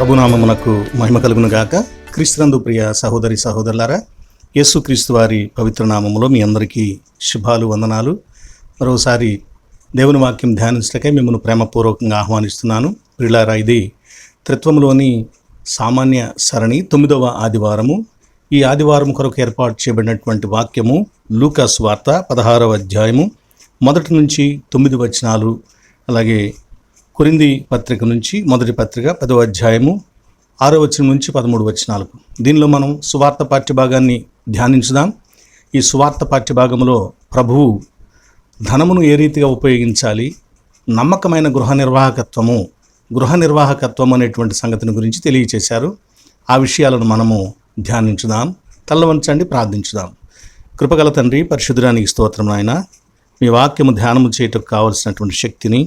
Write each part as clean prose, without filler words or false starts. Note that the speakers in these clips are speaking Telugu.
ప్రభునామమునకు మహిమ కలుగును గాక. క్రీస్తునందు ప్రియ సహోదరి సహోదరులారా, యేసుక్రీస్తు వారి పవిత్ర నామములో మీ అందరికీ శుభాలు, వందనాలు. మరోసారి దేవుని వాక్యం ధ్యానించటకై మిమ్మల్ని ప్రేమపూర్వకంగా ఆహ్వానిస్తున్నాను. ప్రియులారా, ఇది త్రిత్వములోని సామాన్య సరణి 9వ ఆదివారము. ఈ ఆదివారం కొరకు ఏర్పాటు చేయబడినటువంటి వాక్యము లూకా సువార్త 16వ అధ్యాయము 1 నుంచి 9 వచనాలు, అలాగే కొరింథీ పత్రిక నుంచి మొదటి పత్రిక 10వ అధ్యాయము 6వ వచనం నుంచి 13 వచనాలకు. దీనిలో మనం సువార్త పాఠ్యభాగాన్ని ధ్యానించుదాం. ఈ సువార్త పాఠ్యభాగంలో ప్రభువు ధనమును ఏ రీతిగా ఉపయోగించాలి, నమ్మకమైన గృహ నిర్వాహకత్వం అనేటువంటి సంగతిని గురించి తెలియచేశారు. ఆ విషయాలను మనము ధ్యానించుదాం. తల్లవంచండి, ప్రార్థించుదాం. కృపగల తండ్రి, పరిశుద్ధుడానికి స్తోత్రం నాయన. మీ వాక్యము ధ్యానము చేయటకు కావలసినటువంటి శక్తిని,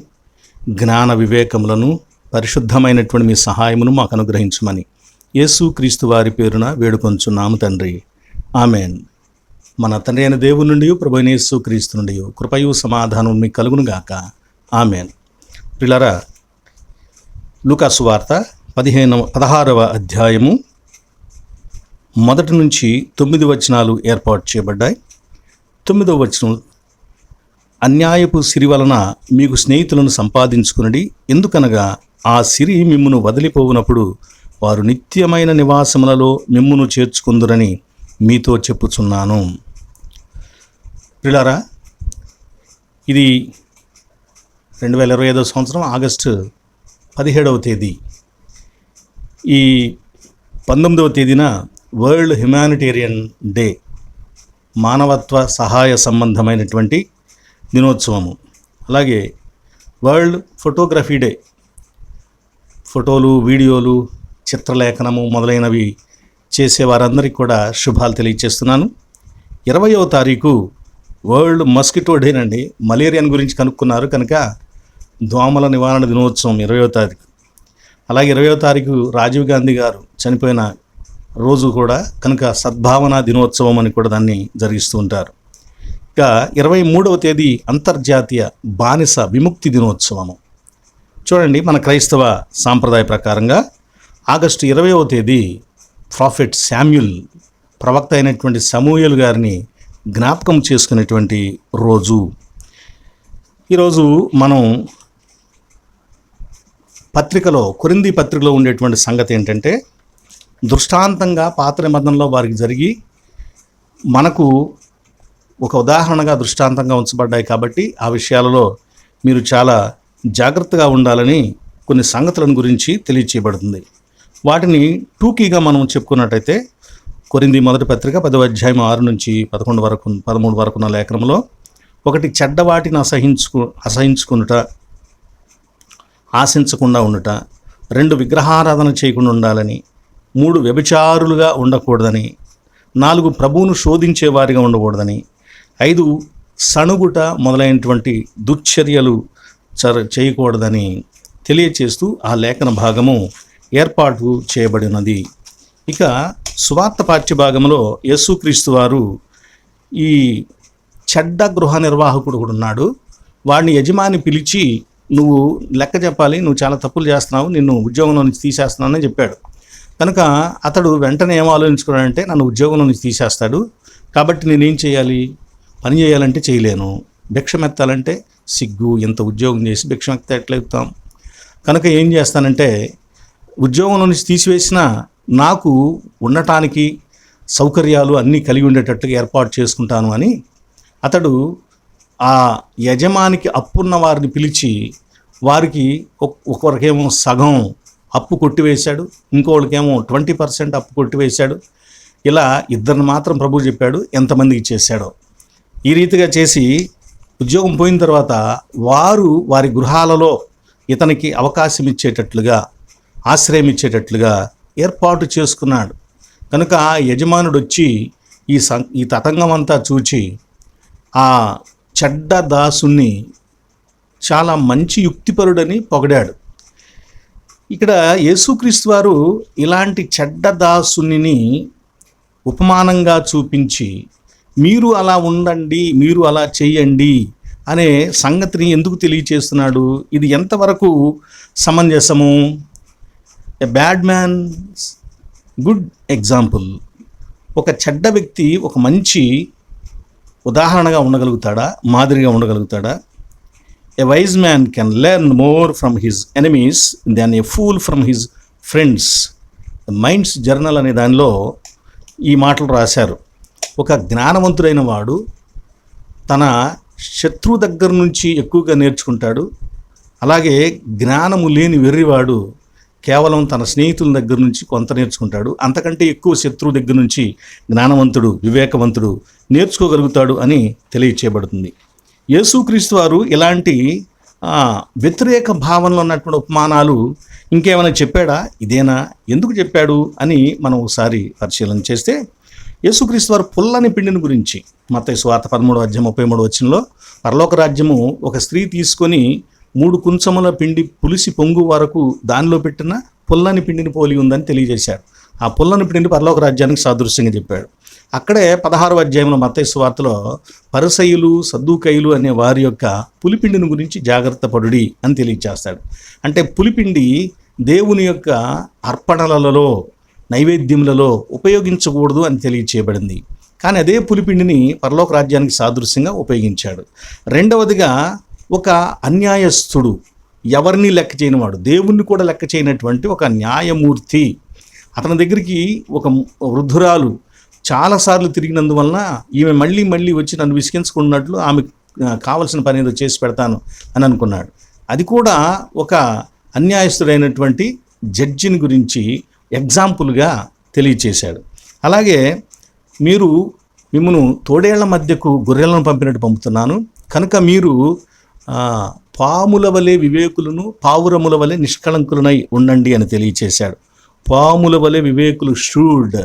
జ్ఞాన వివేకములను, పరిశుద్ధమైనటువంటి మీ సహాయమును మాకు అనుగ్రహించమని యేసుక్రీస్తు వారి పేరున వేడుకొంచున్నాము తండ్రి, ఆమెన్. మన తండ్రి అయిన దేవుని నుండి, ప్రభువైన యేసుక్రీస్తు నుండి కృపయు సమాధానం మీకు కలుగును గాక, ఆమెన్. ప్రియులారా, లూకా సువార్త 16వ అధ్యాయము 1 నుంచి 9 వచనాలు ఏర్పాటు చేయబడ్డాయి. 9వ వచనం: అన్యాయపు సిరి వలన మీకు స్నేహితులను సంపాదించుకునడి, ఎందుకనగా ఆ సిరి మిమ్మును వదిలిపోవునప్పుడు వారు నిత్యమైన నివాసములలో మిమ్మును చేర్చుకుందురని మీతో చెప్పుచున్నాను. ప్రియులారా, ఇది 2025 సంవత్సరం ఆగస్టు 17వ తేదీ. ఈ 19వ తేదీన వరల్డ్ హ్యుమానిటేరియన్ డే, మానవత్వ సహాయ సంబంధమైనటువంటి దినోత్సవము. అలాగే వరల్డ్ ఫోటోగ్రఫీ డే, ఫోటోలు, వీడియోలు, చిత్రలేఖనము మొదలైనవి చేసే వారందరికీ కూడా శుభాలు తెలియజేస్తున్నాను. 20వ తారీఖు వరల్డ్ మస్కిటో డే అండి. మలేరియాని గురించి కనుక్కున్నారు కనుక దోమల నివారణ దినోత్సవం 20వ తారీఖు. అలాగే 20వ తారీఖు రాజీవ్ గాంధీ గారు చనిపోయిన రోజు కూడా కనుక సద్భావన దినోత్సవం అని కూడా దాన్ని జరిగిస్తూ ఉంటారు. ఇక 23వ తేదీ అంతర్జాతీయ బానిస విముక్తి దినోత్సవము. చూడండి, మన క్రైస్తవ సాంప్రదాయ ప్రకారంగా ఆగస్టు 20వ తేదీ ప్రాఫెట్ శామ్యూల్, ప్రవక్త అయినటువంటి సమూయేలు గారిని జ్ఞాపకం చేసుకునేటువంటి రోజు. ఈరోజు మనం కొరింథీ పత్రికలో ఉండేటువంటి సంగతి ఏంటంటే, దృష్టాంతంగా పాత నిబంధనలో వారికి జరిగి మనకు ఒక ఉదాహరణగా దృష్టాంతంగా ఉంచబడ్డాయి. కాబట్టి ఆ విషయాలలో మీరు చాలా జాగ్రత్తగా ఉండాలని కొన్ని సంగతులను గురించి తెలియచేయబడుతుంది. వాటిని టూకీగా మనం చెప్పుకున్నట్టయితే, కొరింథీ మొదటి పత్రిక 10వ అధ్యాయం 6 నుంచి 13 వరకు ఉన్న లేఖనంలో, 1 చెడ్డవాటిని అసహించుకునుట, ఆశించకుండా ఉండుట, 2 విగ్రహారాధన చేయకుండా ఉండాలని, 3 వ్యభిచారులుగా ఉండకూడదని, 4 ప్రభువును శోధించే వారిగా ఉండకూడదని, 5 సణుగుట మొదలైనటువంటి దుశ్చర్యలు చేయకూడదని తెలియచేస్తూ ఆ లేఖన భాగము ఏర్పాటు చేయబడినది. ఇక సువార్త పాఠ్యభాగంలో యేసుక్రీస్తు వారు ఈ చెడ్డ గృహ నిర్వాహకుడు కూడా ఉన్నాడు. వాడిని యజమాని పిలిచి, నువ్వు లెక్క చెప్పాలి, నువ్వు చాలా తప్పులు చేస్తున్నావు, నిన్ను ఉద్యోగంలో నుంచి తీసేస్తున్నానని చెప్పాడు. కనుక అతడు వెంటనే ఏం ఆలోచించుకున్నాడంటే, నన్ను ఉద్యోగంలో నుంచి తీసేస్తాడు కాబట్టి నేనేం చేయాలి? పని చేయాలంటే చేయలేను, భిక్షమెత్తాలంటే సిగ్గు, ఎంత ఉద్యోగం చేసి భిక్షమెత్త ఎట్లెత్తాం? కనుక ఏం చేస్తానంటే, ఉద్యోగంలో నుంచి తీసివేసినా నాకు ఉండటానికి సౌకర్యాలు అన్నీ కలిగి ఉండేటట్టుగా ఏర్పాటు చేసుకుంటాను అని అతడు ఆ యజమానికి అప్పున్న వారిని పిలిచి, వారికి ఒకరికేమో సగం అప్పు కొట్టివేశాడు, ఇంకోళ్ళకేమో 20% అప్పు కొట్టివేశాడు. ఇలా 2 మాత్రం ప్రభువు చెప్పాడు, ఎంతమందికి చేశాడో. ఈ రీతిగా చేసి ఉద్యోగం పోయిన తర్వాత వారి గృహాలలో ఇతనికి అవకాశం ఇచ్చేటట్లుగా, ఆశ్రయం ఇచ్చేటట్లుగా ఏర్పాటు చేసుకున్నాడు. కనుక ఆ యజమానుడు వచ్చి ఈ తతంగం అంతా చూచి ఆ చెడ్డ దాసుని చాలా మంచి యుక్తిపరుడని పొగిడాడు. ఇక్కడ యేసుక్రీస్తు వారు ఇలాంటి చెడ్డ దాసుని ఉపమానంగా చూపించి, మీరు అలా ఉండండి, మీరు అలా చెయ్యండి అనే సంగతిని ఎందుకు తెలియచేస్తున్నాడు? ఇది ఎంతవరకు సమంజసము? A bad man's good example. ఒక చెడ్డ వ్యక్తి ఒక మంచి ఉదాహరణగా ఉండగలుగుతాడా, మాదిరిగా ఉండగలుగుతాడా? A wise man can learn more from his enemies than a fool from his friends. Minds journal అనే దానిలో ఈ మాటలు రాశారు. ఒక జ్ఞానవంతుడైన వాడు తన శత్రువు దగ్గర నుంచి ఎక్కువగా నేర్చుకుంటాడు. అలాగే జ్ఞానము లేని వెర్రివాడు కేవలం తన స్నేహితుల దగ్గర నుంచి కొంత నేర్చుకుంటాడు. అంతకంటే ఎక్కువ శత్రువు దగ్గర నుంచి జ్ఞానవంతుడు, వివేకవంతుడు నేర్చుకోగలుగుతాడు అని తెలియచేయబడుతుంది. యేసుక్రీస్తు వారు ఇలాంటి వ్యతిరేక భావనలో ఉన్నటువంటి ఉపమానాలు ఇంకేమైనా చెప్పాడా? ఇదేనా? ఎందుకు చెప్పాడు అని మనం ఒకసారి పరిశీలన చేస్తే, యేసుక్రీస్తు వారు పుల్లని పిండిని గురించి మత్తయి సువార్త 13:33 పరలోక రాజ్యము ఒక స్త్రీ తీసుకొని 3 కుంచముల పిండి పులిసి పొంగు వరకు దానిలో పెట్టిన పుల్లని పిండిని పోలి ఉందని తెలియజేశాడు. ఆ పుల్లని పిండిని పరలోక రాజ్యానికి సాదృశ్యంగా చెప్పాడు. అక్కడే 16వ అధ్యాయంలో మత్తయి సువార్తలో పరిసయ్యులు, సద్దూకయ్యులు అనే వారి యొక్క పులిపిండిని గురించి జాగ్రత్త పడుడి అని తెలియజేస్తాడు. అంటే పులిపిండి దేవుని యొక్క అర్పణలలో, నైవేద్యములలో ఉపయోగించకూడదు అని తెలియచేయబడింది. కానీ అదే పులిపిండిని పరలోక రాజ్యానికి సాదృశ్యంగా ఉపయోగించాడు. రెండవదిగా, ఒక అన్యాయస్థుడు, ఎవరిని లెక్క చేయనివాడు, దేవుణ్ణి కూడా లెక్క చేయనటువంటి ఒక న్యాయమూర్తి, అతని దగ్గరికి ఒక వృద్ధురాలు చాలాసార్లు తిరిగినందువలన ఈమె మళ్ళీ మళ్ళీ వచ్చి నన్ను విసిగించుకున్నట్లు ఆమె కావలసిన పని ఏదో చేసి పెడతాను అని అనుకున్నాడు. అది కూడా ఒక అన్యాయస్తుడైనటువంటి జడ్జిని గురించి ఎగ్జాంపుల్గా తెలియచేశాడు. అలాగే, మిమ్మను తోడేళ్ల మధ్యకు గొర్రెలను పంపినట్టు పంపుతున్నాను, కనుక మీరు పాముల వలె వివేకులను, పావురముల వలె నిష్కళంకులనై ఉండండి అని తెలియచేశాడు. పాముల వలె వివేకులు షూడ్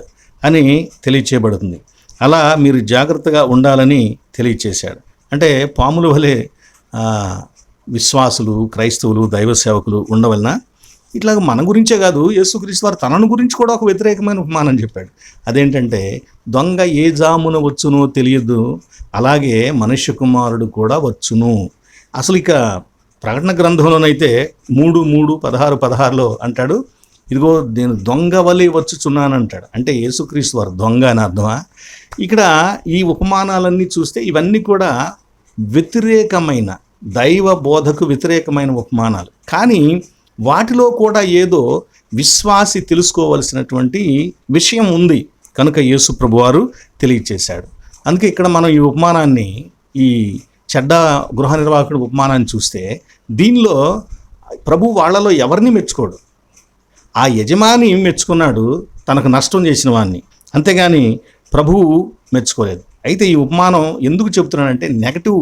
అని తెలియచేయబడుతుంది. అలా మీరు జాగ్రత్తగా ఉండాలని తెలియచేశాడు. అంటే పాముల వలె విశ్వాసులు, క్రైస్తవులు, దైవ సేవకులు ఉండవలన. ఇట్లాగ మన గురించే కాదు, యేసుక్రీస్తు వారు తనను గురించి కూడా ఒక వ్యతిరేకమైన ఉపమానం చెప్పాడు. అదేంటంటే, దొంగ ఏ జామున వచ్చునో తెలియదు, అలాగే మనుష్య కుమారుడు కూడా వచ్చును. అసలు ఇక ప్రకటన గ్రంథంలోనైతే 3:16 అంటాడు, ఇదిగో నేను దొంగ వలె వచ్చుచున్నాను అంటాడు. అంటే యేసుక్రీస్తు వారు దొంగ అని అర్థమా? ఇక్కడ ఈ ఉపమానాలన్నీ చూస్తే ఇవన్నీ కూడా వ్యతిరేకమైన, దైవ బోధకు వ్యతిరేకమైన ఉపమానాలు. కానీ వాటిలో కూడా ఏదో విశ్వాసి తెలుసుకోవలసినటువంటి విషయం ఉంది కనుక యేసు ప్రభువారు తెలియచేశాడు. అందుకే ఇక్కడ మనం ఈ ఉపమానాన్ని, ఈ చెడ్డ గృహ నిర్వాహకుడి ఉపమానాన్ని చూస్తే, దీనిలో ప్రభు వాళ్ళలో ఎవరిని మెచ్చుకోడు. ఆ యజమాని మెచ్చుకున్నాడు తనకు నష్టం చేసిన వాడిని, అంతేగాని ప్రభువు మెచ్చుకోలేదు. అయితే ఈ ఉపమానం ఎందుకు చెబుతున్నానంటే, నెగటివ్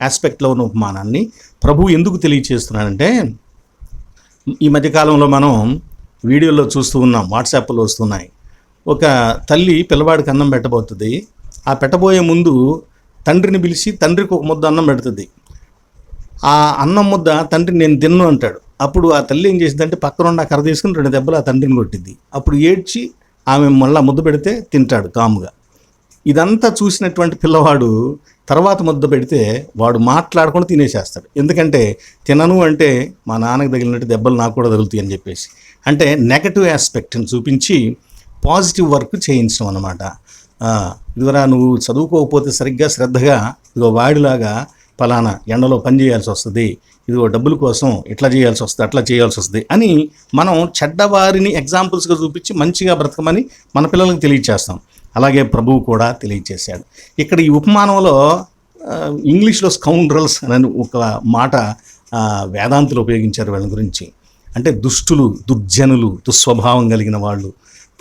ఆస్పెక్ట్లో ఉన్న ఉపమానాన్ని ప్రభువు ఎందుకు తెలియచేస్తున్నానంటే, ఈ మధ్యకాలంలో మనం వీడియోలో చూస్తూ ఉన్నాం, వాట్సాప్లో వస్తున్నాయి. ఒక తల్లి పిల్లవాడికి అన్నం పెట్టబోతుంది. ఆ పెట్టబోయే ముందు తండ్రిని పిలిచి తండ్రికి ఒక ముద్ద అన్నం పెడుతుంది. ఆ అన్నం ముద్ద తండ్రి నేను తిన్ను అంటాడు. అప్పుడు ఆ తల్లి ఏం చేసిందంటే పక్కనున్న కర్ర తీసుకుని 2 దెబ్బలు ఆ తండ్రిని కొట్టింది. అప్పుడు ఏడ్చి ఆమె మళ్ళీ ముద్ద పెడితే తింటాడు కాముగా. ఇదంతా చూసినటువంటి పిల్లవాడు తర్వాత ముద్ద పెడితే వాడు మాట్లాడకుండా తినేసేస్తాడు. ఎందుకంటే తినను అంటే మా నాన్నకు తగిలినట్టు దెబ్బలు నాకు కూడా తగులుతాయి అని చెప్పేసి. అంటే నెగటివ్ ఆస్పెక్ట్ని చూపించి పాజిటివ్ వర్క్ చేయించడం అన్నమాట. ఇదివరా నువ్వు చదువుకోకపోతే సరిగ్గా శ్రద్ధగా ఇదిగో వాడిలాగా ఫలానా ఎండలో పని చేయాల్సి వస్తుంది, ఇదిగో డబ్బుల కోసం ఇట్లా చేయాల్సి వస్తుంది, అట్లా చేయాల్సి వస్తుంది అని మనం చెడ్డవారిని ఎగ్జాంపుల్స్గా చూపించి మంచిగా బ్రతకమని మన పిల్లలకు తెలియచేస్తాం. అలాగే ప్రభువు కూడా తెలియచేశాడు. ఇక్కడ ఈ ఉపమానంలో ఇంగ్లీష్లో స్కౌండ్రల్స్ అని ఒక మాట వేదాంతులు ఉపయోగించారు వీళ్ళ గురించి. అంటే దుష్టులు, దుర్జనులు, దుస్వభావం కలిగిన వాళ్ళు,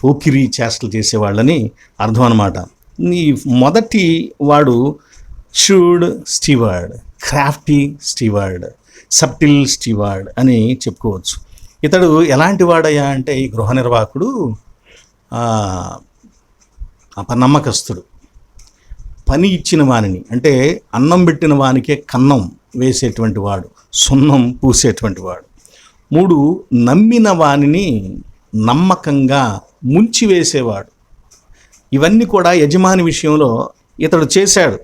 పోకిరి చేష్టలు చేసేవాళ్ళని అర్థం అన్నమాట. ఈ మొదటి వాడు shrewd steward, crafty steward, subtle steward అని చెప్పుకోవచ్చు. ఇతడు ఎలాంటి వాడయ్యా అంటే, ఈ గృహ నిర్వాహకుడు అపనమ్మకస్తుడు. పని ఇచ్చిన వానిని, అంటే అన్నం పెట్టిన వానికే కన్నం వేసేటువంటి వాడు, సున్నం పూసేటువంటి వాడు. 3 నమ్మిన వానిని నమ్మకంగా ముంచివేసేవాడు. ఇవన్నీ కూడా యజమాని విషయంలో ఇతడు చేశాడు.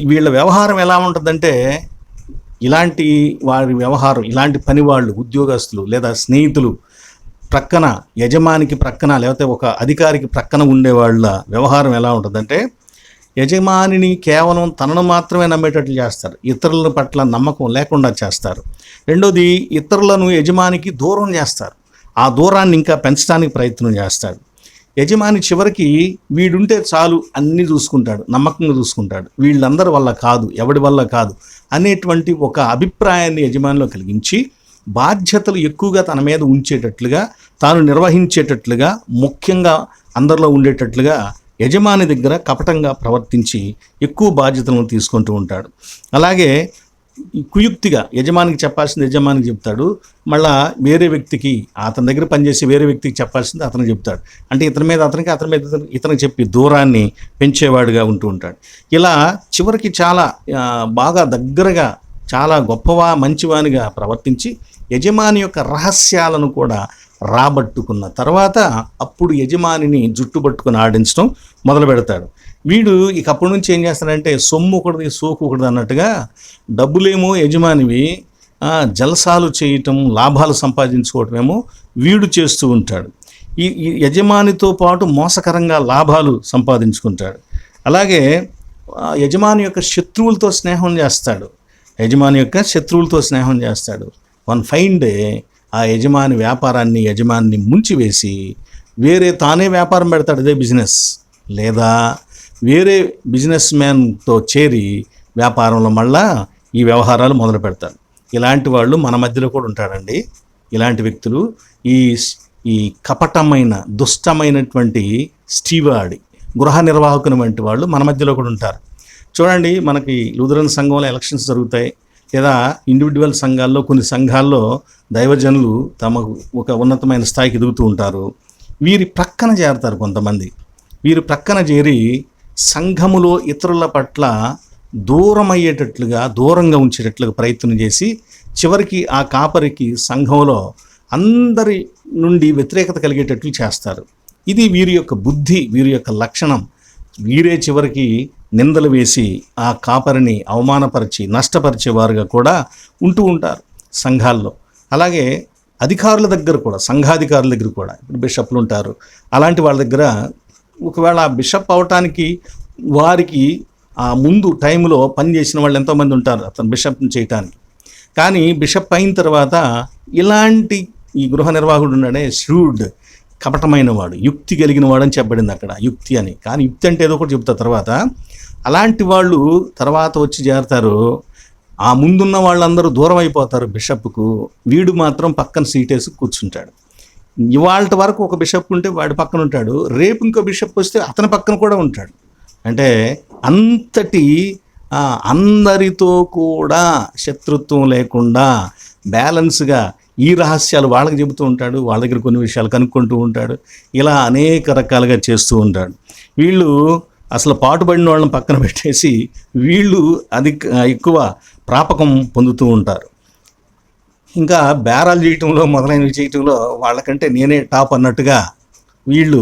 వీళ్ళ వ్యవహారం ఎలా ఉంటుందంటే, ఇలాంటి వారి వ్యవహారం, ఇలాంటి పని వాళ్ళు, ఉద్యోగస్తులు లేదా స్నేహితులు ప్రక్కన యజమానికి ప్రక్కన లేకపోతే ఒక అధికారికి ప్రక్కన ఉండే వాళ్ళ వ్యవహారం ఎలా ఉంటుందంటే, యజమానిని కేవలం తనను మాత్రమే నమ్మేటట్లు చేస్తారు, ఇతరుల పట్ల నమ్మకం లేకుండా చేస్తారు. రెండోది, ఇతరులను యజమానికి దూరం చేస్తారు, ఆ దూరాన్ని ఇంకా పెంచడానికి ప్రయత్నం చేస్తాడు. యజమాని చివరికి వీడుంటే చాలు అన్నీ చూసుకుంటాడు, నమ్మకంగా చూసుకుంటాడు, వీళ్ళందరి వల్ల కాదు, ఎవడి వల్ల కాదు అనేటువంటి ఒక అభిప్రాయాన్ని యజమానిలో కలిగించి బాధ్యతలు ఎక్కువగా తన మీద ఉంచేటట్లుగా, తాను నిర్వహించేటట్లుగా, ముఖ్యంగా అందరిలో ఉండేటట్లుగా యజమాని దగ్గర కపటంగా ప్రవర్తించి ఎక్కువ బాధ్యతలను తీసుకుంటూ ఉంటాడు. అలాగే కుయుక్తిగా యజమానికి చెప్పాల్సింది యజమానికి చెప్తాడు, మళ్ళా వేరే వ్యక్తికి, అతని దగ్గర పనిచేసే వేరే వ్యక్తికి చెప్పాల్సింది అతనికి చెప్తాడు. అంటే ఇతని మీద ఇతనికి చెప్పి దూరాన్ని పెంచేవాడుగా ఉంటూ ఉంటాడు. ఇలా చివరికి చాలా బాగా దగ్గరగా, చాలా మంచివానిగా ప్రవర్తించి యజమాని యొక్క రహస్యాలను కూడా రాబట్టుకున్న తర్వాత అప్పుడు యజమానిని జుట్టుబట్టుకుని ఆడించడం మొదలు పెడతాడు. వీడు ఇక అప్పటి నుంచి ఏం చేస్తాడంటే, సొమ్ము ఒకటిది సోకు ఒకటిది అన్నట్టుగా డబ్బులేమో యజమానివి, జలసాలు చేయటం, లాభాలు సంపాదించుకోవటమేమో వీడు చేస్తూ ఉంటాడు. ఈ యజమానితో పాటు మోసకరంగా లాభాలు సంపాదించుకుంటాడు. అలాగే యజమాని యొక్క శత్రువులతో స్నేహం చేస్తాడు. వన్ ఫైన్ డే ఆ యజమాని ముంచివేసి తానే వ్యాపారం పెడతాడు, అదే బిజినెస్, లేదా వేరే బిజినెస్ మ్యాన్తో చేరి వ్యాపారంలో మళ్ళా ఈ వ్యవహారాలు మొదలు పెడతారు. ఇలాంటి వాళ్ళు మన మధ్యలో కూడా ఉంటారండి. ఇలాంటి వ్యక్తులు ఈ కపటమైన, దుష్టమైనటువంటి స్టీవార్డ్, గృహ నిర్వాహకుని వంటి వాళ్ళు మన మధ్యలో కూడా ఉంటారు. చూడండి, మనకి లూథరన్ సంఘంలో ఎలక్షన్స్ జరుగుతాయి, లేదా ఇండివిజువల్ సంఘాల్లో, కొన్ని సంఘాల్లో దైవజనులు తమకు ఒక ఉన్నతమైన స్థాయికి ఎదుగుతూ ఉంటారు. వీరి ప్రక్కన చేరతారు కొంతమంది. వీరు ప్రక్కన చేరి సంఘములో ఇతరుల పట్ల దూరంగా ఉంచేటట్లుగా ప్రయత్నం చేసి చివరికి ఆ కాపరికి సంఘంలో అందరి నుండి వ్యతిరేకత కలిగేటట్లు చేస్తారు. ఇది వీరి యొక్క బుద్ధి, వీరి యొక్క లక్షణం. వీరే చివరికి నిందలు వేసి ఆ కాపరిని అవమానపరిచి నష్టపరిచేవారుగా కూడా ఉంటూ ఉంటారు సంఘాల్లో. అలాగే అధికారుల దగ్గర కూడా, సంఘాధికారుల దగ్గర కూడా, ఇప్పుడు బిషప్లు ఉంటారు, అలాంటి వాళ్ళ దగ్గర ఒకవేళ బిషప్ అవటానికి వారికి ఆ ముందు టైంలో పనిచేసిన వాళ్ళు ఎంతోమంది ఉంటారు అతను బిషప్ని చేయటానికి. కానీ బిషప్ అయిన తర్వాత ఇలాంటి ఈ గృహ నిర్వాహకుడు ఉన్నాడే, ష్రూడ్, కపటమైన వాడు, యుక్తి కలిగిన వాడు అని చెప్పబడింది అక్కడ, యుక్తి అని. కానీ యుక్తి అంటే ఏదో ఒకటి చెప్తారు తర్వాత. అలాంటి వాళ్ళు తర్వాత వచ్చి చేరతారు. ఆ ముందున్న వాళ్ళందరూ దూరం అయిపోతారు బిషప్కు, వీడు మాత్రం పక్కన సీటేసి కూర్చుంటాడు. ఇవాళ వరకు ఒక బిషప్ ఉంటే వాడి పక్కన ఉంటాడు, రేపు ఇంకో బిషప్ వస్తే అతని పక్కన కూడా ఉంటాడు. అంటే అంతటి అందరితో కూడా శత్రుత్వం లేకుండా బ్యాలెన్స్గా ఈ రహస్యాలు వాళ్ళకి చెబుతూ ఉంటాడు, వాళ్ళ దగ్గర కొన్ని విషయాలు కనుక్కుంటూ ఉంటాడు. ఇలా అనేక రకాలుగా చేస్తూ ఉంటాడు. వీళ్ళు అసలు పాటుపడిన వాళ్ళని పక్కన పెట్టేసి వీళ్ళు ఎక్కువ ప్రాపకం పొందుతూ ఉంటారు. ఇంకా బేరాలు చేయటంలో, మొదలైనవి చేయటంలో వాళ్ళకంటే నేనే టాప్ అన్నట్టుగా వీళ్ళు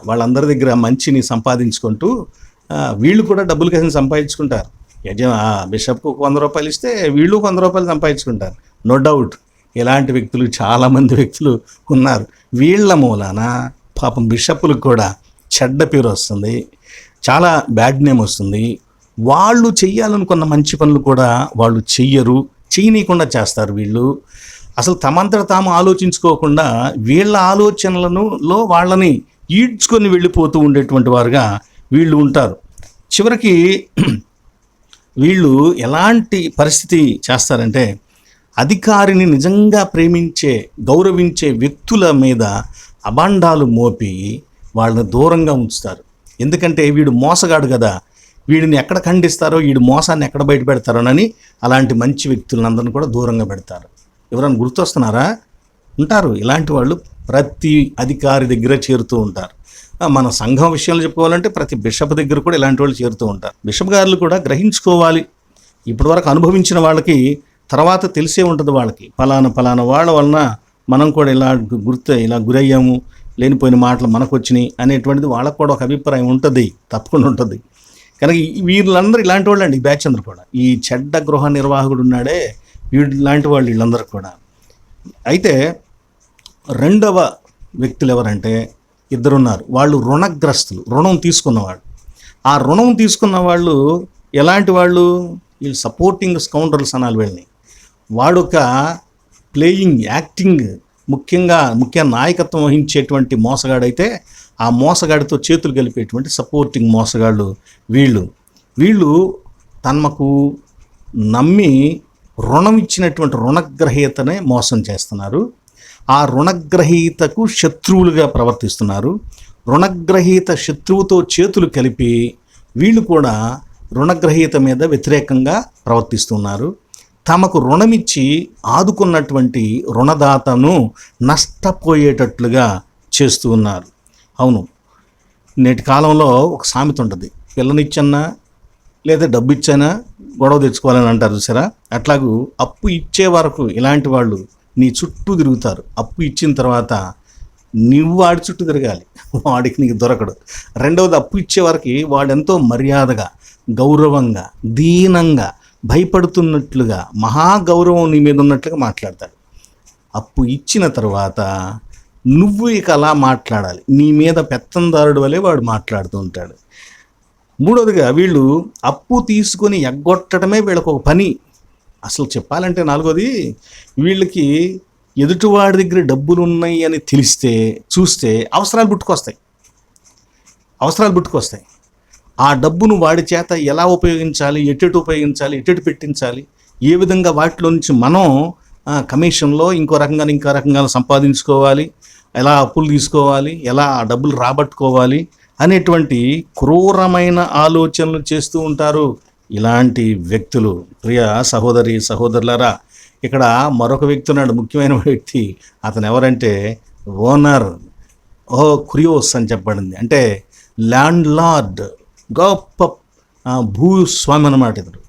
వాళ్ళందరి దగ్గర మంచిని సంపాదించుకుంటూ వీళ్ళు కూడా డబ్బులు కలిసి సంపాదించుకుంటారు. బిషప్కు 100 రూపాయలు ఇస్తే వీళ్ళు 100 రూపాయలు సంపాదించుకుంటారు. నో డౌట్ ఇలాంటి వ్యక్తులు చాలామంది వ్యక్తులు ఉన్నారు. వీళ్ళ మూలాన పాపం బిషప్పులకు కూడా చెడ్డ పేరు వస్తుంది, చాలా బ్యాడ్ నేమ్ వస్తుంది. వాళ్ళు చెయ్యాలనుకున్న మంచి పనులు కూడా వాళ్ళు చేయనీయకుండా చేస్తారు. వీళ్ళు అసలు తమంతట తాము ఆలోచించుకోకుండా వీళ్ళ ఆలోచనలలో వాళ్ళని ఈడ్చుకొని వెళ్ళిపోతూ ఉండేటువంటి వారుగా వీళ్ళు ఉంటారు. చివరికి వీళ్ళు ఎలాంటి పరిస్థితి చేస్తారంటే, అధికారిని నిజంగా ప్రేమించే, గౌరవించే వ్యక్తుల మీద అబాండాలు మోపి వాళ్ళని దూరంగా ఉంచుతారు. ఎందుకంటే వీడు మోసగాడు కదా, వీడిని ఎక్కడ ఖండిస్తారో, వీడి మోసాన్ని ఎక్కడ బయట పెడతారోనని అలాంటి మంచి వ్యక్తులందరినీ కూడా దూరంగా పెడతారు. ఎవరైనా గుర్తొస్తున్నారా? ఉంటారు ఇలాంటి వాళ్ళు. ప్రతి అధికారి దగ్గర చేరుతూ ఉంటారు. మన సంఘం విషయాలు చెప్పుకోవాలంటే ప్రతి బిషప్ దగ్గర కూడా ఇలాంటి వాళ్ళు చేరుతూ ఉంటారు. బిషప్ గారులు కూడా గ్రహించుకోవాలి. ఇప్పటివరకు అనుభవించిన వాళ్ళకి తర్వాత తెలిసే ఉంటుంది వాళ్ళకి, ఫలానా వాళ్ళ వలన మనం కూడా ఇలా గురయ్యాము, లేనిపోయిన మాటలు మనకు వచ్చినాయి అనేటువంటిది వాళ్ళకు కూడా ఒక అభిప్రాయం ఉంటుంది, తప్పకుండా ఉంటుంది. కనుక వీళ్ళందరూ ఇలాంటి వాళ్ళు అండి, ఈ బ్యాచ్ అందరూ కూడా. ఈ చెడ్డ గృహ నిర్వాహకుడు ఉన్నాడే, వీళ్ళంటి వాళ్ళు వీళ్ళందరూ కూడా. అయితే రెండవ వ్యక్తులు ఎవరంటే ఇద్దరున్నారు. వాళ్ళు రుణగ్రస్తులు, రుణం తీసుకున్నవాళ్ళు. ఆ రుణం తీసుకున్న వాళ్ళు ఎలాంటి వాళ్ళు? వీళ్ళు సపోర్టింగ్ స్కౌండర్స్ అనాలి వీళ్ళని. వాడొక ప్లేయింగ్, యాక్టింగ్, ముఖ్య నాయకత్వం వహించేటువంటి మోసగాడైతే ఆ మోసగాడితో చేతులు కలిపేటువంటి సపోర్టింగ్ మోసగాళ్ళు వీళ్ళు తమకు నమ్మి రుణం ఇచ్చినటువంటి రుణగ్రహీతనే మోసం చేస్తున్నారు. ఆ రుణగ్రహీతకు శత్రువులుగా ప్రవర్తిస్తున్నారు. రుణగ్రహీత శత్రువుతో చేతులు కలిపి వీళ్ళు కూడా రుణగ్రహీత మీద వ్యతిరేకంగా ప్రవర్తిస్తున్నారు. తమకు రుణమిచ్చి ఆదుకున్నటువంటి రుణదాతను నష్టపోయేటట్లుగా చేస్తూ ఉన్నారు. అవును, నేటి కాలంలో ఒక సామెత ఉంటుంది, పిల్లనిచ్చన్నా లేదా డబ్బు ఇచ్చానా గొడవ తెచ్చుకోవాలని అంటారు చూసారా. అట్లాగూ అప్పు ఇచ్చే వరకు ఇలాంటి వాళ్ళు నీ చుట్టూ తిరుగుతారు. అప్పు ఇచ్చిన తర్వాత నువ్వు వాడి చుట్టూ తిరగాలి, వాడికి నీకు దొరకడు. రెండవది, అప్పు ఇచ్చే వరకు వాడెంతో మర్యాదగా, గౌరవంగా, దీనంగా, భయపడుతున్నట్లుగా, మహాగౌరవం నీ మీద ఉన్నట్లుగా మాట్లాడతాడు. అప్పు ఇచ్చిన తర్వాత నువ్వు ఇక అలా మాట్లాడాలి, నీ మీద పెత్తందారుడు వలె వాడు మాట్లాడుతూ ఉంటాడు. మూడవదిగా, వీళ్ళు అప్పు తీసుకొని ఎగ్గొట్టడమే వీళ్ళకు ఒక పని. అసలు చెప్పాలంటే నాలుగోది, వీళ్ళకి ఎదుటివాడి దగ్గర డబ్బులు ఉన్నాయి అని చూస్తే అవసరాలు పుట్టుకొస్తాయి. ఆ డబ్బును వాడి చేత ఎలా ఉపయోగించాలి, ఎట్టెటు ఉపయోగించాలి, ఎట్టెటు పెట్టించాలి, ఏ విధంగా వాటిలో నుంచి మనం కమిషన్లో ఇంకో రకంగా సంపాదించుకోవాలి, ఎలా అప్పులు తీసుకోవాలి, ఎలా ఆ డబ్బులు రాబట్టుకోవాలి అనేటువంటి క్రూరమైన ఆలోచనలు చేస్తూ ఉంటారు ఇలాంటి వ్యక్తులు. ప్రియ సహోదరులారా, ఇక్కడ మరొక వ్యక్తి ఉన్నాడు, ముఖ్యమైన వ్యక్తి. అతను ఎవరంటే ఓనర్ క్రియోస్ అని చెప్పబడింది. అంటే ల్యాండ్ లార్డ్, గొప్ప భూస్వామి అన్నమాట. ఇతడు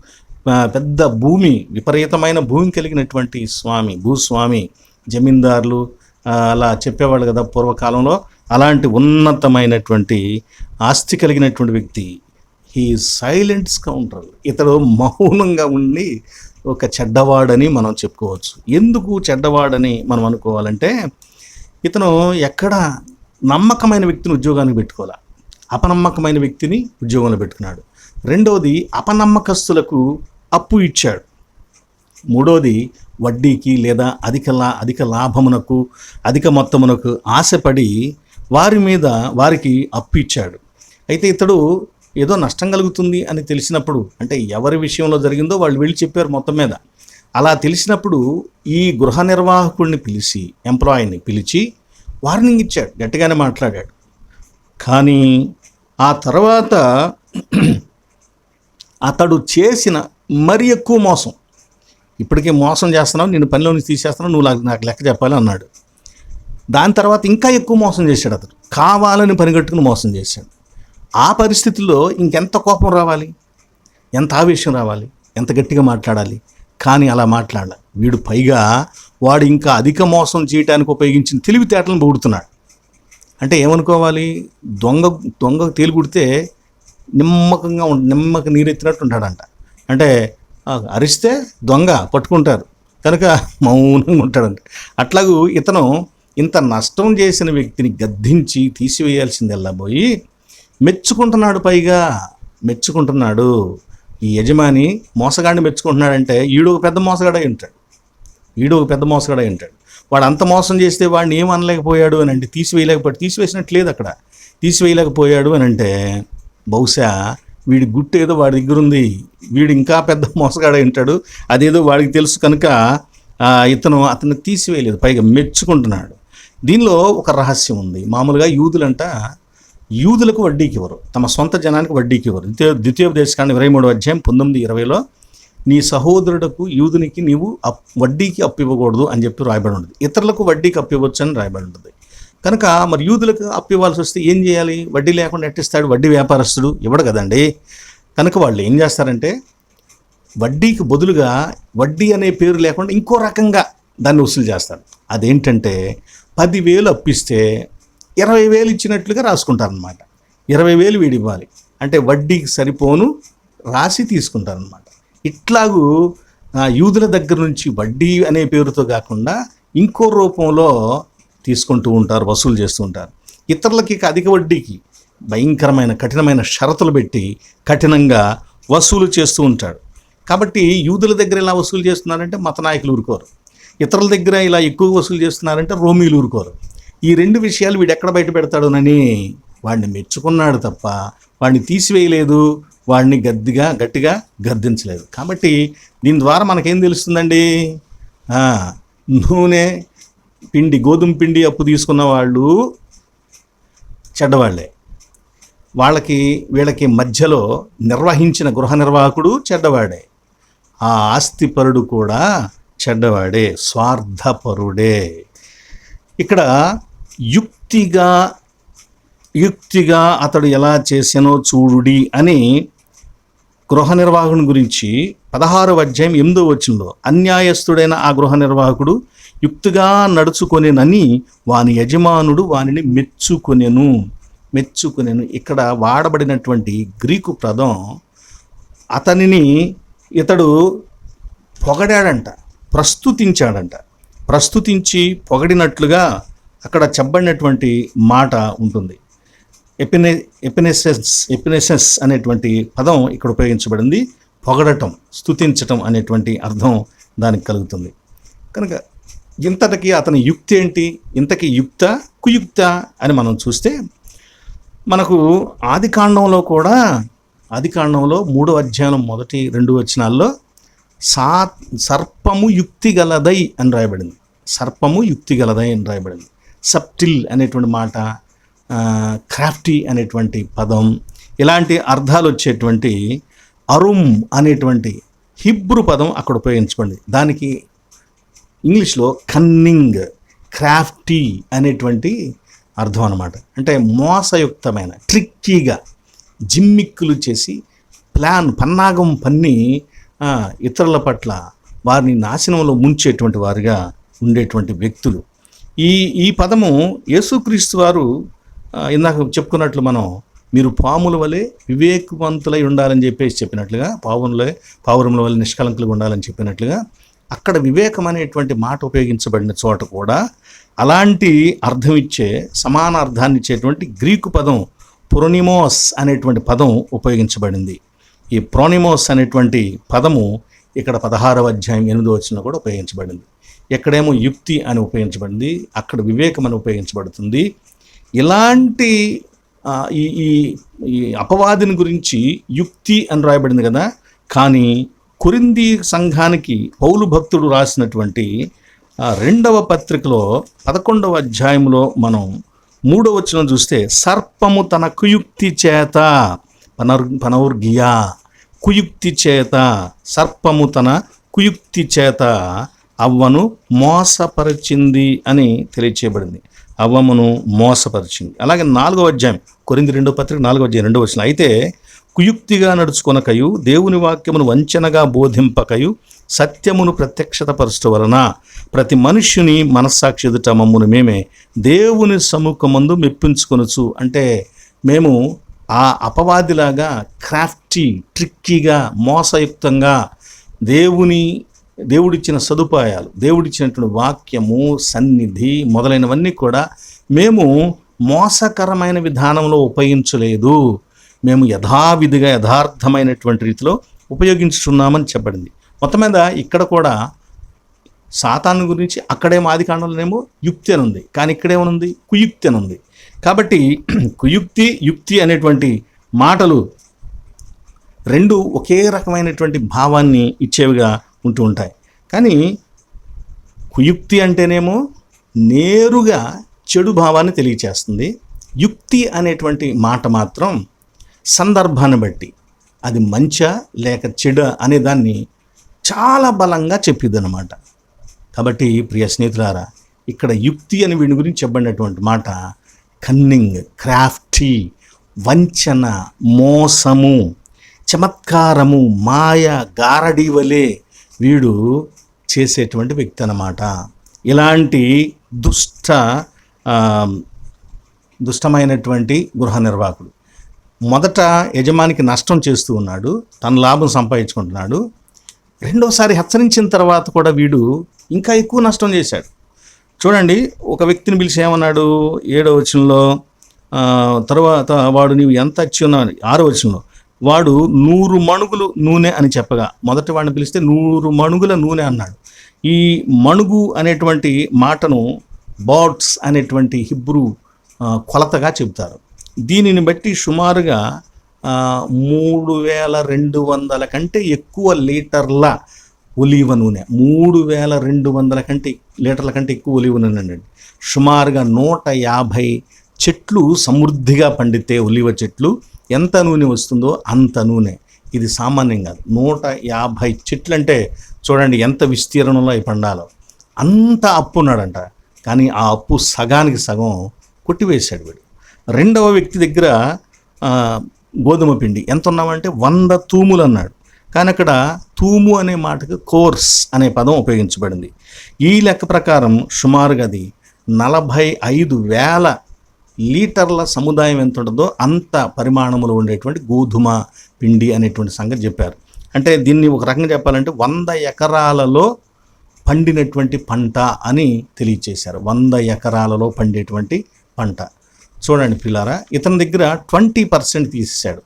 పెద్ద భూమి, విపరీతమైన భూమి కలిగినటువంటి భూస్వామి. జమీందారులు అలా చెప్పేవాళ్ళు కదా పూర్వకాలంలో. అలాంటి ఉన్నతమైనటువంటి ఆస్తి కలిగినటువంటి వ్యక్తి. He silent scoundrel. ఇతడు మౌనంగా ఉండి ఒక చెడ్డవాడని మనం చెప్పుకోవచ్చు. ఎందుకు చెడ్డవాడని మనం అనుకోవాలంటే, ఇతను ఎక్కడ నమ్మకమైన వ్యక్తిని ఉద్యోగానికి పెట్టుకోవాలి, అపనమ్మకమైన వ్యక్తిని ఉద్యోగంలో పెట్టుకున్నాడు. రెండవది, అపనమ్మకస్తులకు అప్పు ఇచ్చాడు. మూడవది, వడ్డీకి లేదా అధిక లాభమునకు, అధిక మొత్తమునకు ఆశపడి వారికి అప్పు ఇచ్చాడు. అయితే ఇతడు ఏదో నష్టం కలుగుతుంది అని తెలిసినప్పుడు, అంటే ఎవరి విషయంలో జరిగిందో వాళ్ళు వెళ్ళి చెప్పారు మొత్తం మీద. అలా తెలిసినప్పుడు ఈ గృహ నిర్వాహకుడిని ఎంప్లాయీని పిలిచి వార్నింగ్ ఇచ్చాడు, గట్టిగానే మాట్లాడాడు. కానీ ఆ తర్వాత అతడు చేసిన మరి ఎక్కువ మోసం, ఇప్పటికే మోసం చేస్తున్నావు, నేను పనిలో నుంచి తీసేస్తున్నావు, నువ్వు నాకు లెక్క చెప్పాలి అన్నాడు. దాని తర్వాత ఇంకా ఎక్కువ మోసం చేశాడు. అతడు కావాలని పనిగట్టుకుని మోసం చేశాడు. ఆ పరిస్థితుల్లో ఇంకెంత కోపం రావాలి, ఎంత ఆవేశం రావాలి, ఎంత గట్టిగా మాట్లాడాలి. కానీ అలా మాట్లాడాలి. వాడు ఇంకా అధిక మోసం చేయడానికి ఉపయోగించిన తెలివితేటలను పొగుడుతున్నాడు. అంటే ఏమనుకోవాలి, దొంగ తేలి కుడితే నిమ్మక నీరెత్తినట్టు ఉంటాడంట. అంటే అరిస్తే దొంగ పట్టుకుంటారు కనుక మౌనంగా ఉంటాడంట. అట్లాగూ ఇతను ఇంత నష్టం చేసిన వ్యక్తిని గద్దించి తీసివేయాల్సిందల్లా పోయి మెచ్చుకుంటున్నాడు. ఈ యజమాని మోసగాడిని మెచ్చుకుంటున్నాడంటే ఈడు ఒక పెద్ద మోసగాడై ఉంటాడు. వాడు అంత మోసం చేస్తే వాడిని ఏం అనలేకపోయాడు అని అంటే, తీసివేసినట్టు లేదు అక్కడ, తీసివేయలేకపోయాడు అని అంటే బహుశా వీడి గుట్టు ఏదో వాడి దగ్గర ఉంది, వీడు ఇంకా పెద్ద మోసగాడై ఉంటాడు, అదేదో వాడికి తెలుసు కనుక అతన్ని తీసివేయలేదు, పైగా మెచ్చుకుంటున్నాడు. దీనిలో ఒక రహస్యం ఉంది. మామూలుగా యూదులకు వడ్డీకి ఇవ్వరు, తమ సొంత జనానికి వడ్డీకి ఇవ్వరు. ద్వితీయోపదేశకాండం 23వ అధ్యాయం 19-20లో నీ సహోదరుడుకు యూదునికి నీవు వడ్డీకి అప్పు ఇవ్వకూడదు అని చెప్పి రాయబడి ఉంటుంది. ఇతరులకు వడ్డీకి అప్పు ఇవ్వచ్చు అని రాయబడి ఉంటుంది. కనుక మరి యూదులకు అప్పు ఇవ్వాల్సి వస్తే ఏం చేయాలి? వడ్డీ లేకుండా ఎట్టిస్తాడు? వడ్డీ వ్యాపారస్తుడు ఇవ్వడు కదండి. కనుక వాళ్ళు ఏం చేస్తారంటే, వడ్డీకి బదులుగా వడ్డీ అనే పేరు లేకుండా ఇంకో రకంగా దాన్ని వసూలు చేస్తారు. అదేంటంటే 10,000 అప్పిస్తే 20,000 ఇచ్చినట్లుగా రాసుకుంటారనమాట. 20,000 వీడి ఇవ్వాలి అంటే వడ్డీకి సరిపోను రాసి తీసుకుంటారనమాట. ఇట్లాగూ యూదుల దగ్గర నుంచి వడ్డీ అనే పేరుతో కాకుండా ఇంకో రూపంలో తీసుకుంటూ ఉంటారు, వసూలు చేస్తూ ఉంటారు. ఇతరులకి అధిక వడ్డీకి భయంకరమైన కఠినమైన షరతులు పెట్టి కఠినంగా వసూలు చేస్తూ ఉంటాడు. కాబట్టి యూదుల దగ్గర ఇలా వసూలు చేస్తున్నారంటే మత నాయకులు ఊరుకోరు, ఇతరుల దగ్గర ఇలా ఎక్కువ వసూలు చేస్తున్నారంటే రోమీలు ఊరుకోరు. ఈ రెండు విషయాలు వీడు ఎక్కడ బయట పెడతాడునని వాడిని మెచ్చుకున్నాడు తప్ప వాడిని తీసివేయలేదు, వాడిని గట్టిగా గద్దించలేదు. కాబట్టి దీని ద్వారా మనకేం తెలుస్తుందండి? నూనె పిండి, గోధుమ పిండి అప్పు తీసుకున్న వాళ్ళు చెడ్డవాళ్లే, వీళ్ళకి మధ్యలో నిర్వహించిన గృహ నిర్వాహకుడు చెడ్డవాడే, ఆ ఆస్తిపరుడు కూడా చెడ్డవాడే, స్వార్థపరుడే. ఇక్కడ యుక్తిగా అతడు ఎలా చేసానో చూడుడి అని గృహ నిర్వాహకుని గురించి 16వ అధ్యాయం 8వ వచనంలో, అన్యాయస్తుడైన ఆ గృహ నిర్వాహకుడు యుక్తిగా నడుచుకొనేనని వాని యజమానుడు వానిని మెచ్చుకొనెను. ఇక్కడ వాడబడినటువంటి గ్రీకు పదం ఇతడు పొగడాడంట, ప్రస్తుతించి పొగడినట్లుగా అక్కడ చెప్పబడినటువంటి మాట ఉంటుంది. ఎపినెసెస్ అనేటువంటి పదం ఇక్కడ ఉపయోగించబడింది. పొగడటం, స్తుతించటం అనేటువంటి అర్థం దానికి కలుగుతుంది. కనుక ఇంతటికి అతని యుక్తి ఏంటి? ఇంతకీ యుక్త కుయుక్త అని మనం చూస్తే మనకు ఆదికాండంలో 3వ అధ్యాయం 1-2 వచనాల్లో సర్పము యుక్తి గలదై అని రాయబడింది. సబ్టిల్ అనేటువంటి మాట, క్రాఫ్టీ అనేటువంటి పదం, ఇలాంటి అర్థాలు వచ్చేటువంటి అరుమ్ అనేటువంటి హిబ్రూ పదం అక్కడ ఉపయోగించబడింది. దానికి ఇంగ్లీష్లో కన్నింగ్, క్రాఫ్టీ అనేటువంటి అర్థం అన్నమాట. అంటే మోసయుక్తమైన, ట్రిక్కీగా జిమ్మిక్కులు చేసి పన్నాగం పన్ని ఇతరుల పట్ల వారిని నాశనంలో ముంచేటువంటి వారుగా ఉండేటువంటి వ్యక్తులు. ఈ పదము యేసుక్రీస్తు వారు ఇందాక చెప్పుకున్నట్లు మీరు పాముల వలె వివేకవంతులై ఉండాలని చెప్పినట్లుగా, పావురముల వలె నిష్కలంకులుగా ఉండాలని చెప్పినట్లుగా, అక్కడ వివేకం అనేటువంటి మాట ఉపయోగించబడిన చోట కూడా అలాంటి అర్థం సమాన అర్థాన్ని ఇచ్చేటువంటి గ్రీకు పదం ప్రొనిమోస్ అనేటువంటి పదం ఉపయోగించబడింది. ఈ ప్రొనిమోస్ అనేటువంటి పదము ఇక్కడ 16వ అధ్యాయం 8వ వచనంలో కూడా ఉపయోగించబడింది. ఎక్కడేమో యుక్తి అని ఉపయోగించబడింది, అక్కడ వివేకం అని ఉపయోగించబడుతుంది. ఇలాంటి ఈ అపవాదిని గురించి యుక్తి అని రాయబడింది కదా. కానీ కొరింథీ సంఘానికి పౌలు భక్తుడు రాసినటువంటి 2వ పత్రికలో 11వ అధ్యాయంలో మనం 3వ వచనం చూస్తే, సర్పము తన కుయుక్తి చేత పనౌర్గియా, కుయుక్తి చేత, సర్పము తన కుయుక్తి చేత అవ్వను మోసపరిచింది అని తెలియచేయబడింది. అవ్వమును మోసపరిచింది. అలాగే 4వ అధ్యాయం కొరింథీ 2వ పత్రిక 4వ అధ్యాయం 2వ వచనం, అయితే కుయుక్తిగా నడుచుకొనకయు దేవుని వాక్యమును వంచనగా బోధింపకయు సత్యమును ప్రత్యక్షతపరచడం వలన ప్రతి మనుష్యుని మనస్సాక్షి ఎదుట మమ్మును మేమే దేవుని సముఖమందు మెప్పించుకొనొచ్చు. అంటే మేము ఆ అపవాదిలాగా క్రాఫ్టీ, ట్రిక్కీగా, మోసయుక్తంగా దేవుడిచ్చిన సదుపాయాలు, దేవుడిచ్చినటువంటి వాక్యము, సన్నిధి మొదలైనవన్నీ కూడా మేము మోసకరమైన విధానంలో ఉపయోగించలేదు. మేము యథావిధిగా యథార్థమైనటువంటి రీతిలో ఉపయోగించుతున్నామని చెప్పబడింది. మొత్తం మీద ఇక్కడ కూడా సాతాను గురించి అక్కడేమో ఆదికాండంలోనేమో యుక్తి అని ఉంది, కానీ ఇక్కడేమనుంది? కుయుక్తి అని ఉంది. కాబట్టి కుయుక్తి, యుక్తి అనేటువంటి మాటలు రెండు ఒకే రకమైనటువంటి భావాన్ని ఇచ్చేవిగా ఉంటూ ఉంటాయి. కానీ కుయుక్తి అంటేనేమో నేరుగా చెడు భావాన్ని తెలియచేస్తుంది. యుక్తి అనేటువంటి మాట మాత్రం సందర్భాన్ని బట్టి అది మంచా లేక చెడ అనే దాన్ని చాలా బలంగా చెప్పిద్ది అన్నమాట. కాబట్టి ప్రియ స్నేహితులారా, ఇక్కడ యుక్తి అని వీడి గురించి చెప్పబడినటువంటి మాట కన్నింగ్, క్రాఫ్టీ, వంచన, మోసము, చమత్కారము, మాయ, గారడీ వలె వీడు చేసేటువంటి వ్యక్తి అన్నమాట. ఇలాంటి దుష్టమైనటువంటి గృహ నిర్వాహకుడు మొదట యజమానికి నష్టం చేస్తూ ఉన్నాడు, తన లాభం సంపాదించుకుంటున్నాడు. రెండోసారి హెచ్చరించిన తర్వాత కూడా వీడు ఇంకా ఎక్కువ నష్టం చేశాడు. చూడండి, ఒక వ్యక్తిని పిలిచి ఏమన్నాడు 7వ వచనంలో, తర్వాత వాడు నీవు ఎంత ఇచ్చి ఉన్నావు 6వ వచనంలో, వాడు 100 మణుగులు నూనె అని చెప్పగా, మొదటి వాడిని పిలిస్తే 100 మణుగుల నూనె అన్నాడు. ఈ మణుగు అనేటువంటి మాటను బాట్స్ అనేటువంటి హిబ్రూ కొలతగా చెబుతారు. దీనిని బట్టి సుమారుగా 3200 కంటే ఎక్కువ లీటర్ల ఒలీవ నూనె, 3200 లీటర్ల కంటే ఎక్కువ ఒలీవ నూనె అండి. సుమారుగా 150 చెట్లు సమృద్ధిగా పండితే ఒలీవ చెట్లు ఎంత నూనె వస్తుందో అంత నూనె. ఇది సామాన్యం కాదు. 150 చెట్లు అంటే చూడండి ఎంత విస్తీర్ణంలో అవి పండాలో. అంత అప్పు ఉన్నాడంట, కానీ ఆ అప్పు సగానికి సగం కొట్టివేశాడు వీడు. రెండవ వ్యక్తి దగ్గర గోధుమ పిండి ఎంత ఉన్నామంటే 100 తూములు అన్నాడు, కానీ అక్కడ తూము అనే మాటకు కోర్స్ అనే పదం ఉపయోగించబడింది. ఈ లెక్క ప్రకారం సుమారుగా అది 45,000 లీటర్ల సముదాయం ఎంత ఉంటుందో అంత పరిమాణంలో ఉండేటువంటి గోధుమ పిండి అనేటువంటి సంగతి చెప్పారు. అంటే దీన్ని ఒక రకంగా చెప్పాలంటే 100 ఎకరాలలో పండినటువంటి పంట అని తెలియచేశారు. 100 ఎకరాలలో పండేటువంటి పంట. చూడండి పిల్లారా, ఇతని దగ్గర 20% తీసేశాడు.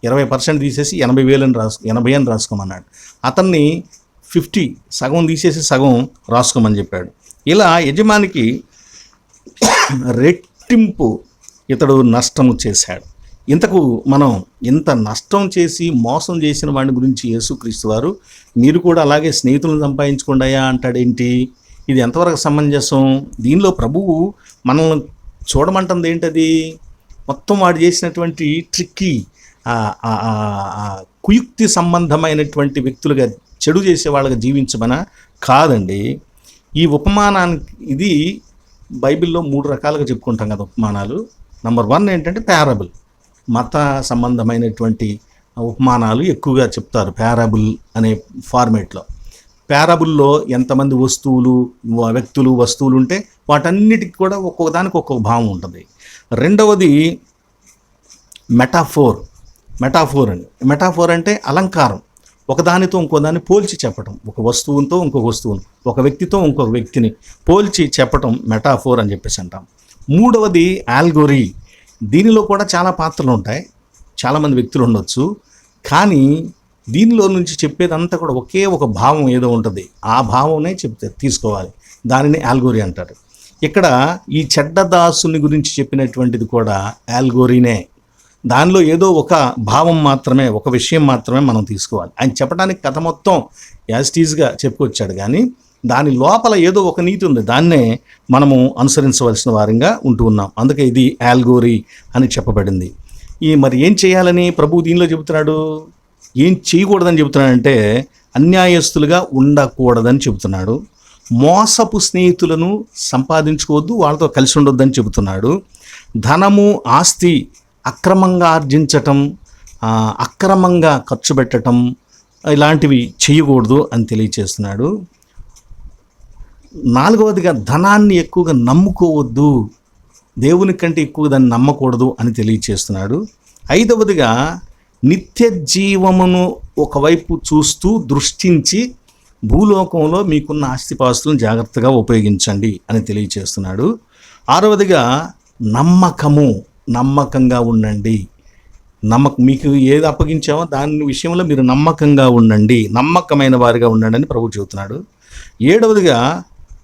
20% తీసేసి 80,000 అని రాసుకోమన్నాడు. అతన్ని 50 సగం తీసేసి సగం రాసుకోమని చెప్పాడు. ఇలా యజమానికి రెట్టింపు ఇతడు నష్టము చేశాడు. ఇంతకు మనం ఇంత నష్టం చేసి మోసం చేసిన వాడి గురించి యేసుక్రీస్తు వారు మీరు కూడా అలాగే స్నేహితులను సంపాదించుకోండియా అంటాడేంటి? ఇది ఎంతవరకు సమంజసం? దీనిలో ప్రభువు మనల్ని చూడమంటుంది ఏంటది? మొత్తం వాడు చేసినటువంటి ట్రిక్కీ కుయుక్తి సంబంధమైనటువంటి వ్యక్తులుగా, చెడు చేసే వాళ్ళగా జీవించమనా? కాదండి. ఈ ఉపమానానికి ఇది బైబిల్లో 3 రకాలుగా చెప్పుకుంటాం కదా ఉపమానాలు. నంబర్ 1 ఏంటంటే పారబుల్. మత సంబంధమైనటువంటి ఉపమానాలు ఎక్కువగా చెప్తారు పారబుల్ అనే ఫార్మేట్లో. పారబుల్లో ఎంతమంది వ్యక్తులు వస్తువులు ఉంటే వాటన్నిటికి కూడా ఒక్కొక్క దానికి ఒక్కొక్క భావం ఉంటుంది. రెండవది మెటాఫోర్ అని. మెటాఫోర్ అంటే అలంకారం, ఒకదానితో ఇంకో దాన్ని పోల్చి చెప్పటం, ఒక వస్తువుతో ఇంకొక వస్తువును, ఒక వ్యక్తితో ఇంకొక వ్యక్తిని పోల్చి చెప్పటం మెటాఫోర్ అని చెప్పేసి అంటాం. మూడవది ఆల్గోరీ. దీనిలో కూడా చాలా పాత్రలు ఉంటాయి, చాలామంది వ్యక్తులు ఉండొచ్చు, కానీ దీనిలో నుంచి చెప్పేదంతా కూడా ఒకే ఒక భావం ఏదో ఉంటుంది. ఆ భావమే తీసుకోవాలి. దానిని ఆల్గోరీ అంటారు. ఇక్కడ ఈ చెడ్డదాసుని గురించి చెప్పినటువంటిది కూడా ఆల్గోరీనే. దానిలో ఏదో ఒక భావం మాత్రమే, ఒక విషయం మాత్రమే మనం తీసుకోవాలి. ఆయన చెప్పడానికి కథ మొత్తం యాజిటీజ్గా చెప్పుకొచ్చాడు, కానీ దాని లోపల ఏదో ఒక నీతి ఉంది, దాన్నే మనము అనుసరించవలసిన వారంగా ఉంటూ ఉన్నాం. అందుకే ఇది ఆల్గోరీ అని చెప్పబడింది. మరి ఏం చేయాలని ప్రభు దీనిలో చెబుతున్నాడు? ఏం చేయకూడదని చెబుతున్నాడంటే అన్యాయస్తులుగా ఉండకూడదని చెబుతున్నాడు. మోసపు స్నేహితులను సంపాదించుకోవద్దు, వాళ్ళతో కలిసి ఉండొద్దని చెబుతున్నాడు. ధనము ఆస్తి అక్రమంగా ఆర్జించటం, అక్రమంగా ఖర్చు పెట్టడం ఇలాంటివి చేయకూడదు అని తెలియచేస్తున్నాడు. 4వదిగా ధనాన్ని ఎక్కువగా నమ్ముకోవద్దు, దేవుని కంటే ఎక్కువ దాన్ని నమ్మకూడదు అని తెలియచేస్తున్నాడు. 5వదిగా నిత్య జీవమును ఒకవైపు చూస్తూ దృష్టించి భూలోకంలో మీకున్న ఆస్తిపాస్తులను జాగ్రత్తగా ఉపయోగించండి అని తెలియచేస్తున్నాడు. 6వదిగా నమ్మకంగా ఉండండి. మీకు ఏది అప్పగించామో దాని విషయంలో మీరు నమ్మకంగా ఉండండి, నమ్మకమైన వారిగా ఉండండి అని ప్రభు చెబుతున్నాడు. 7వదిగా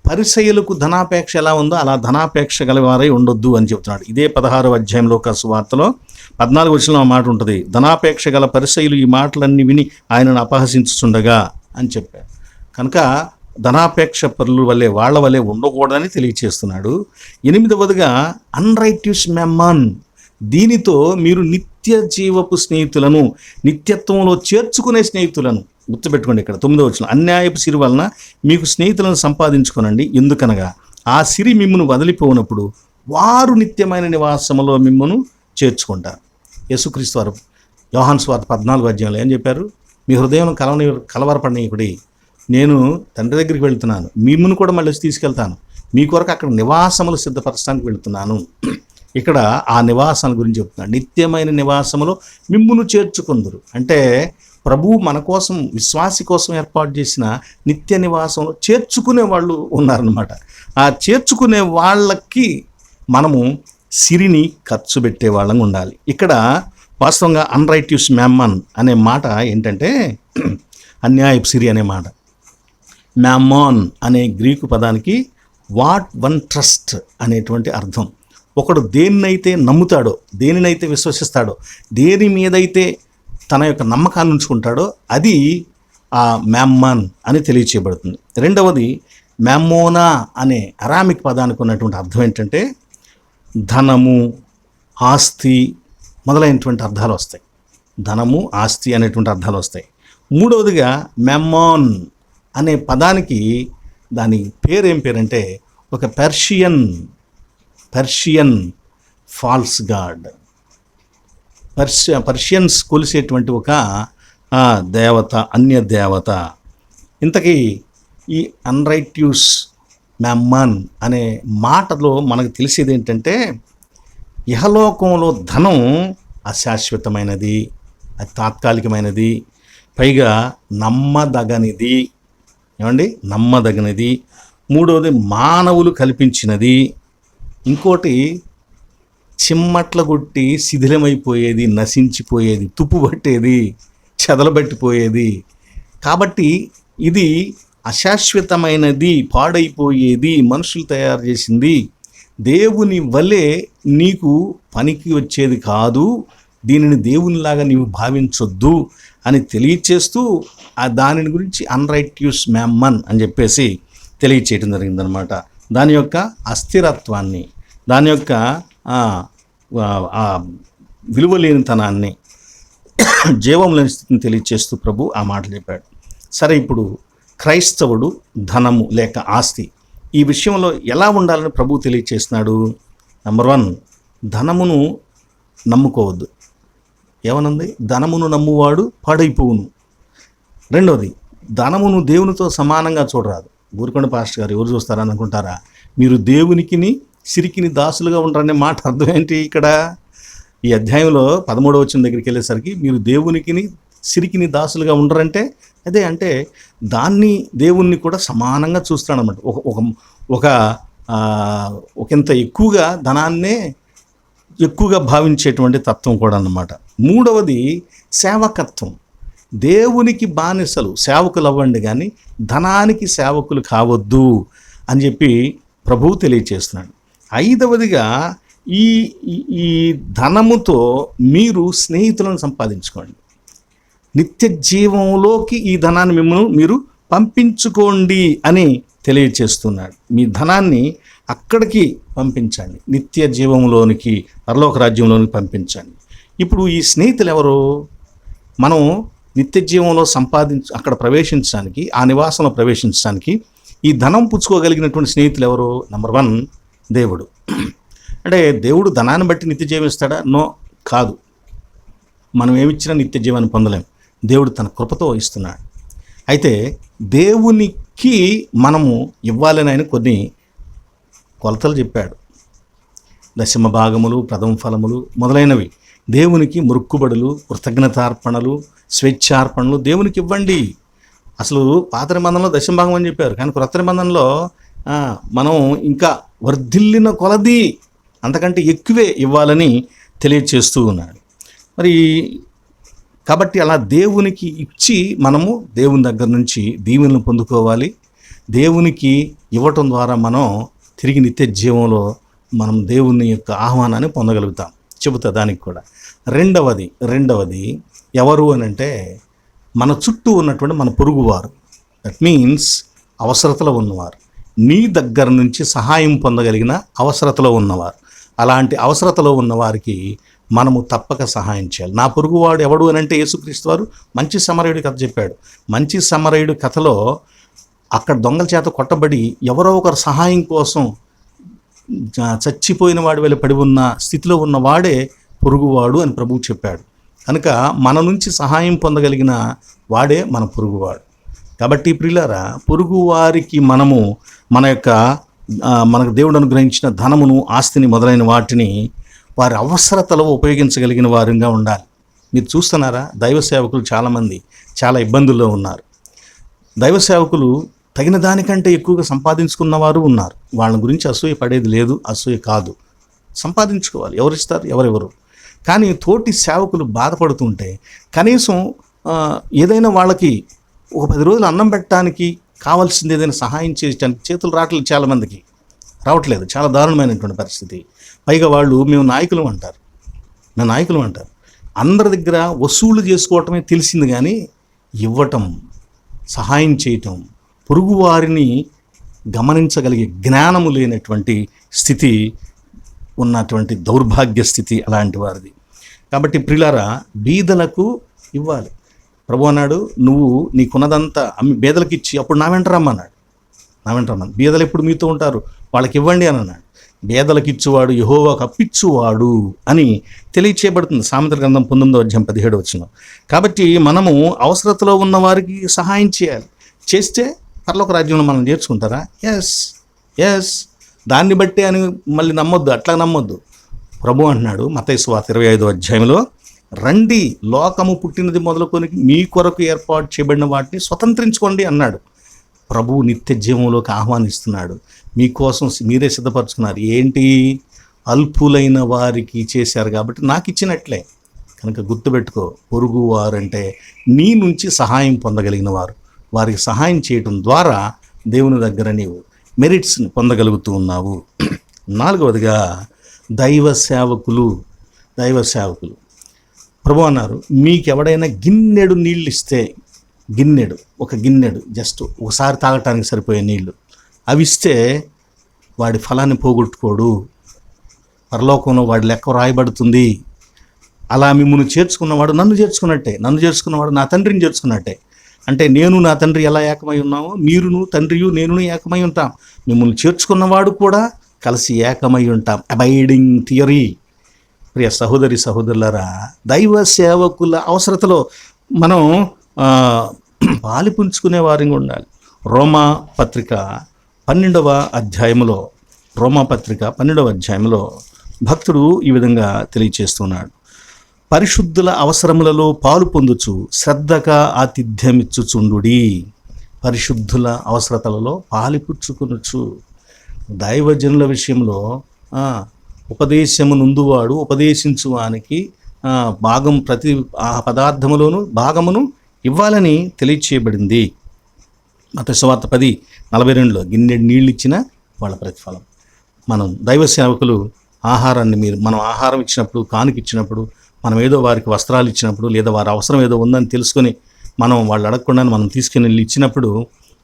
పరిసయ్యులకు ధనాపేక్ష ఎలా ఉందో అలా ధనాపేక్ష గలవారై ఉండొద్దు అని చెబుతున్నాడు. ఇదే 16వ అధ్యాయంలో సువార్తలో 14వ వచనంలో మాట ఉంటుంది. ధనాపేక్ష గల పరిసయ్యులు ఈ మాటలన్నీ విని ఆయనను అపహసించుచుండగా అని చెప్పారు. కనుక ధనాపేక్ష పరుల వాళ్ళ వల్లే ఉండకూడదని తెలియచేస్తున్నాడు. 8వదిగా అన్రైటియస్ మెమ్మన్. దీనితో మీరు నిత్య జీవపు స్నేహితులను, నిత్యత్వంలో చేర్చుకునే స్నేహితులను గుర్తుపెట్టుకోండి. ఇక్కడ 9వ వచనం, అన్యాయపు సిరి వలన మీకు స్నేహితులను సంపాదించుకోనండి, ఎందుకనగా ఆ సిరి మిమ్మును వదిలిపోనప్పుడు వారు నిత్యమైన నివాసములో మిమ్మును చేర్చుకుంటారు. యేసుక్రీస్తు వారు యోహాను సువార్త 14వ అధ్యాయంలో ఏం చెప్పారు? మీ హృదయం కలవరపడనీయకుడి, నేను తండ్రి దగ్గరికి వెళ్తున్నాను, మిమ్మును కూడా మళ్ళీ తీసుకెళ్తాను, మీ కొరకు అక్కడ నివాసములు సిద్ధపరచడానికి వెళుతున్నాను. ఇక్కడ ఆ నివాసాల గురించి చెప్తున్నాడు. నిత్యమైన నివాసములో మిమ్మును చేర్చుకుందరు అంటే ప్రభువు మన కోసం, విశ్వాసి కోసం ఏర్పాటు చేసిన నిత్య నివాసంలో చేర్చుకునే వాళ్ళు ఉన్నారనమాట. ఆ చేర్చుకునే వాళ్ళకి మనము సిరిని ఖర్చు పెట్టే వాళ్ళంగా ఉండాలి. ఇక్కడ వాస్తవంగా అన్రైటియస్ మ్యామ్మన్ అనే మాట ఏంటంటే అన్యాయపు సిరి అనే మాట. మ్యామాన్ అనే గ్రీకు పదానికి వాట్ వన్ ట్రస్ట్ అనేటువంటి అర్థం. ఒకడు దేనినైతే నమ్ముతాడో, దేనినైతే విశ్వసిస్తాడో, దేని మీదైతే తన యొక్క నమ్మకాన్ని ఉంచుకుంటాడో అది ఆ మ్యామ్మన్ అని తెలియచేయబడుతుంది. రెండవది మ్యామోనా అనే అరామిక్ పదానికి ఉన్నటువంటి అర్థం ఏంటంటే ధనము, ఆస్తి మొదలైనటువంటి అర్థాలు వస్తాయి. ధనము, ఆస్తి అనేటువంటి అర్థాలు వస్తాయి. మూడవదిగా మ్యామాన్ అనే పదానికి దాని పేరు ఏం పేరంటే ఒక పర్షియన్ ఫాల్స్ గాడ్. పర్షియన్స్ కొలిసేటువంటి ఒక దేవత, అన్య దేవత. ఇంతకీ ఈ అన్రైట్యూస్ మ్యామ్మన్ అనే మాటలో మనకు తెలిసేది ఏంటంటే ఇహలోకంలో ధనం అశాశ్వతమైనది, అది తాత్కాలికమైనది, పైగా నమ్మదగనిది. ఏమండి? నమ్మదగినది. మూడవది మానవులు కల్పించినది. ఇంకోటి చిమ్మట్ల కొట్టి శిథిలమైపోయేది, నశించిపోయేది, తుప్పుబట్టేది, చెదలబట్టిపోయేది. కాబట్టి ఇది అశాశ్వతమైనది, పాడైపోయేది, మనుషులు తయారు చేసింది, దేవుని వలె నీకు పనికి వచ్చేది కాదు, దీనిని దేవునిలాగా నీవు భావించొద్దు అని తెలియచేస్తూ దానిని గురించి అన్రైట్యూస్ మ్యామ్మన్ అని చెప్పేసి తెలియచేయడం జరిగిందనమాట. దాని యొక్క అస్థిరత్వాన్ని, దాని యొక్క విలువలేనితనాన్ని, జీవం లేని స్థితిని తెలియచేస్తూ ప్రభు ఆ మాటలు చెప్పాడు. సరే, ఇప్పుడు క్రైస్తవుడు ధనము లేక ఆస్తి ఈ విషయంలో ఎలా ఉండాలని ప్రభు తెలియచేస్తున్నాడు. నెంబర్ 1, ధనమును నమ్ముకోవద్దు. ఏమనుంది? ధనమును నమ్మువాడు పాడైపోవును. రెండవది, ధనమును దేవునితో సమానంగా చూడరాదు. ఊరుకొండ పాస్టర్ గారు ఎవరు చూస్తారని అనుకుంటారా? మీరు దేవునికిని సిరికిని దాసులుగా ఉండరనే మాట అర్థం ఏంటి? ఇక్కడ ఈ అధ్యాయంలో 13వ వచనం దగ్గరికి వెళ్ళేసరికి మీరు దేవునికిని సిరికిని దాసులుగా ఉండరంటే అదే, అంటే దాన్ని దేవుణ్ణి కూడా సమానంగా చూస్తున్నాడు అన్నమాట. ఒకంత ఎక్కువగా ధనాన్నే ఎక్కువగా భావించేటువంటి తత్వం కూడా అన్నమాట. మూడవది సేవకత్వం. దేవునికి బానిసలు, సేవకులు అవ్వండి, కానీ ధనానికి సేవకులు కావద్దు అని చెప్పి ప్రభువు తెలియచేస్తున్నాడు. ఐదవదిగా ఈ ధనముతో మీరు స్నేహితులను సంపాదించుకోండి. నిత్య జీవంలోకి ఈ ధనాన్ని మీరు పంపించుకోండి అని తెలియచేస్తున్నాడు. మీ ధనాన్ని అక్కడికి పంపించండి, నిత్య జీవంలోనికి, పరలోక రాజ్యంలోనికి పంపించండి. ఇప్పుడు ఈ స్నేహితులు ఎవరు? మనం నిత్య జీవంలో అక్కడ ప్రవేశించడానికి, ఆ నివాసంలో ప్రవేశించడానికి ఈ ధనం పుచ్చుకోగలిగినటువంటి స్నేహితులు ఎవరు? నెంబర్ 1, దేవుడు. అంటే దేవుడు ధనాన్ని బట్టి నిత్య జీవం ఇస్తాడా? నో, కాదు. మనం ఏమిచ్చినా నిత్య జీవాన్ని పొందలేం. దేవుడు తన కృపతో ఇస్తున్నాడు. అయితే దేవునికి మనము ఇవ్వాలని ఆయన కొన్ని కొలతలు చెప్పాడు. దశమ భాగములు, ప్రథమ ఫలములు మొదలైనవి. దేవునికి మొక్కుబడులు, కృతజ్ఞతార్పణలు, స్వేచ్ఛార్పణలు దేవునికి ఇవ్వండి. అసలు పాత నిబంధనలో దశమ భాగం అని చెప్పారు, కానీ క్రొత్త నిబంధనలో మనం ఇంకా వర్ధిల్లిన కొలది అంతకంటే ఎక్కువే ఇవ్వాలని తెలియచేస్తూ ఉన్నాడు. మరి కాబట్టి అలా దేవునికి ఇచ్చి మనము దేవుని దగ్గర నుంచి దీవెనలు పొందుకోవాలి. దేవునికి ఇవ్వటం ద్వారా మనం తిరిగి నిత్య జీవంలో మనం దేవుని యొక్క ఆహ్వానాన్ని పొందగలుగుతాం. చెబుతా దానికి కూడా. రెండవది ఎవరు అని అంటే మన చుట్టూ ఉన్నటువంటి మన పొరుగువారు. దట్ మీన్స్ అవసరతలో ఉన్నవారు, నీ దగ్గర నుంచి సహాయం పొందగలిగిన అవసరతలో ఉన్నవారు. అలాంటి అవసరతలో ఉన్నవారికి మనము తప్పక సహాయం చేయాలి. నా పొరుగువాడు ఎవడు అని అంటే యేసుక్రీస్తు వారు మంచి సమరయుడి కథ చెప్పాడు. మంచి సమరయుడి కథలో అక్కడ దొంగల చేత కొట్టబడి ఎవరో ఒకరు సహాయం కోసం చచ్చిపోయిన వాడి వల్ల పడి ఉన్న స్థితిలో ఉన్నవాడే పొరుగువాడు అని ప్రభువు చెప్పాడు. కనుక మన నుంచి సహాయం పొందగలిగిన వాడే మన పొరుగువాడు. కాబట్టి ప్రియులారా, పొరుగువారికి మనము మనకు దేవుడు అనుగ్రహించిన ధనమును, ఆస్తిని మొదలైన వాటిని వారి అవసరతలో ఉపయోగించగలిగిన వారిగా ఉండాలి. మీరు చూస్తున్నారా? దైవ సేవకులు చాలామంది చాలా ఇబ్బందుల్లో ఉన్నారు. దైవ సేవకులు తగిన దానికంటే ఎక్కువగా సంపాదించుకున్నవారు ఉన్నారు. వాళ్ళ గురించి అసూయ పడేది లేదు, అసూయ కాదు. సంపాదించుకోవాలి, ఎవరిస్తారు? ఎవరెవరు. కానీ తోటి సేవకులు బాధపడుతుంటే కనీసం ఏదైనా వాళ్ళకి ఒక 10 రోజులు అన్నం పెట్టడానికి కావాల్సింది ఏదైనా సహాయం చేయడానికి చేతులు రావట్లేదు, చాలామందికి రావట్లేదు. చాలా దారుణమైనటువంటి పరిస్థితి. పైగా వాళ్ళు మేము నాయకులు అంటారు. అందరి దగ్గర వసూలు చేసుకోవటమే తెలిసింది, కానీ ఇవ్వటం, సహాయం చేయటం, పొరుగువారిని గమనించగలిగే జ్ఞానము లేనటువంటి స్థితి ఉన్నటువంటి దౌర్భాగ్య స్థితి అలాంటి వారిది. కాబట్టి ప్రియులారా, బీదలకు ఇవ్వాలి. ప్రభు అన్నాడు, నువ్వు నీకున్నదంతా అమ్మి బీదలకు ఇచ్చి అప్పుడు నా వెంట రమ్మన్నాడు. బీదలు ఎప్పుడు మీతో ఉంటారు, వాళ్ళకి ఇవ్వండి అని అన్నాడు. బీదలకు ఇచ్చువాడు యెహోవాకు అప్పిచ్చువాడు అని తెలియచేయబడుతుంది సామెతల గ్రంథం 19:17. కాబట్టి మనము అవసరతలో ఉన్న వారికి సహాయం చేయాలి. చేస్తే పరలోక రాజ్యంలో మనం చేర్చుకుంటారా? ఎస్. దాన్ని బట్టే అని మళ్ళీ నమ్మొద్దు, అట్లా నమ్మొద్దు. ప్రభు అంటున్నాడు మత్తయి సువార్త 25 రండి, లోకము పుట్టినది మొదలుకొని మీ కొరకు ఏర్పాటు చేయబడిన వాటిని స్వతంత్రించుకోండి అన్నాడు. ప్రభువు నిత్య జీవంలోకి ఆహ్వానిస్తున్నాడు. మీకోసం మీరే సిద్ధపరచుకున్నారు. ఏంటి? అల్పులైన వారికి చేశారు కాబట్టి నాకు ఇచ్చినట్లే. కనుక గుర్తుపెట్టుకో, పొరుగు వారంటే నీ నుంచి సహాయం పొందగలిగిన వారు. వారికి సహాయం చేయటం ద్వారా దేవుని దగ్గర నీవు మెరిట్స్ని పొందగలుగుతూ ఉన్నావు. 4వదిగా దైవ సేవకులు. ప్రభు అన్నారు, మీకెవడైనా గిన్నెడు నీళ్ళు ఇస్తే, ఒక గిన్నెడు జస్ట్ ఒకసారి తాగటానికి సరిపోయే నీళ్ళు అవి ఇస్తే వాడి ఫలాన్ని పోగొట్టుకోడు, పరలోకంలో వాడి లెక్క రాయబడుతుంది. అలా మిమ్మల్ని చేర్చుకున్నవాడు నన్ను చేర్చుకున్నవాడు నా తండ్రిని చేర్చుకున్నట్టే. అంటే నేను నా తండ్రి ఎలా ఏకమై ఉన్నామో మీరును తండ్రియు నేనును ఏకమై ఉంటాం. మిమ్మల్ని చేర్చుకున్నవాడు కూడా కలిసి ఏకమై ఉంటాం. Abiding theory. ప్రియ సహోదరి సహోదరులారా, దైవ సేవకుల అవసరతలో మనం పాలిపుంచుకునే వారిగా ఉండాలి. రోమా పత్రిక 12వ అధ్యాయంలో భక్తుడు ఈ విధంగా తెలియచేస్తున్నాడు. పరిశుద్ధుల అవసరములలో పాలు పొందుచు శ్రద్ధగా ఆతిథ్యమిచ్చుచుండుడి. పరిశుద్ధుల అవసరతలలో పాలిపుచ్చుకొనుచు. దైవజనుల విషయంలో ఉపదేశము నుందువాడు ఉపదేశించువానికి భాగం ప్రతి పదార్థములోను భాగమును ఇవ్వాలని తెలియచేయబడింది. మత్తయి సువార్త 10:42 గిన్నెడు నీళ్ళు ఇచ్చిన వాళ్ళ ప్రతిఫలం. మనం దైవ సేవకులు మనం ఆహారం ఇచ్చినప్పుడు, కానుకిచ్చినప్పుడు, మనం ఏదో వారికి వస్త్రాలు ఇచ్చినప్పుడు, లేదా వారి అవసరం ఏదో ఉందని తెలుసుకొని మనం వాళ్ళు అడగకుండా మనం తీసుకుని వెళ్ళి ఇచ్చినప్పుడు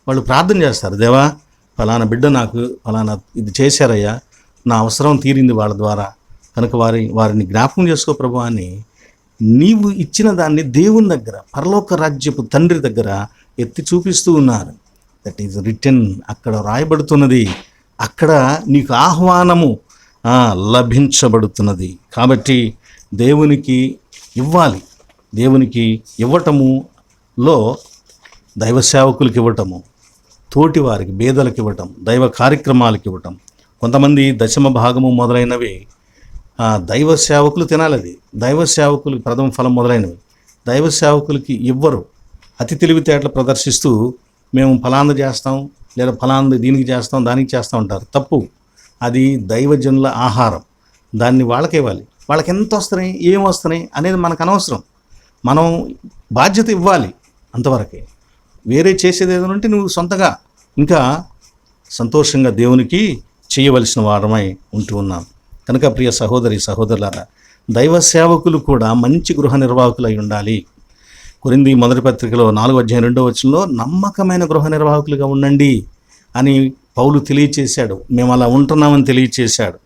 వాళ్ళు ప్రార్థన చేస్తారు. దేవా, ఫలానా బిడ్డ నాకు ఫలానా ఇది చేశారయ్యా, నా అవసరం తీరింది వాళ్ళ ద్వారా, కనుక వారిని జ్ఞాపకం చేసుకో ప్రభు అని నీవు ఇచ్చిన దాన్ని దేవుని దగ్గర, పరలోక రాజ్యపు తండ్రి దగ్గర ఎత్తి చూపిస్తూ ఉన్నారు. That is return. అక్కడ రాయబడుతున్నది, అక్కడ నీకు ఆహ్వానము లభించబడుతున్నది. కాబట్టి దేవునికి ఇవ్వాలి. దేవునికి ఇవ్వటములో దైవ సేవకులకు ఇవ్వటము, తోటి వారికి బేదలకు ఇవ్వటం, దైవ కార్యక్రమాలకు ఇవ్వటం. కొంతమంది దశమ భాగము మొదలైనవి దైవ సేవకులు తినాలి. అది దైవ సేవకులకి ప్రథమ ఫలం మొదలైనవి దైవ సేవకులకి ఇవ్వరు. అతి తెలివితేటలు ప్రదర్శిస్తూ మేము ఫలాంది చేస్తాం, లేదా ఫలాంది దీనికి చేస్తాం, దానికి చేస్తాం అంటారు. తప్పు. అది దైవజనుల ఆహారం. దాన్ని వాళ్ళకి ఇవ్వాలి. వాళ్ళకి ఎంత వస్తున్నాయి, ఏం వస్తున్నాయి అనేది మనకు అనవసరం. మనం బాధ్యత ఇవ్వాలి అంతవరకే. వేరే చేసేది ఏదైనా ఉంటే నువ్వు సొంతగా ఇంకా సంతోషంగా దేవునికి చేయవలసిన వారమై ఉంటూ ఉన్నాం. కనుక ప్రియ సహోదరి సహోదరులారా, దైవ సేవకులు కూడా మంచి గృహ నిర్వాహకులు అయి ఉండాలి. కొరింథీ మొదటి పత్రికలో 4:2 నమ్మకమైన గృహ నిర్వాహకులుగా ఉండండి అని పౌలు తెలియచేశాడు. మేము అలా ఉంటున్నామని తెలియచేశాడు.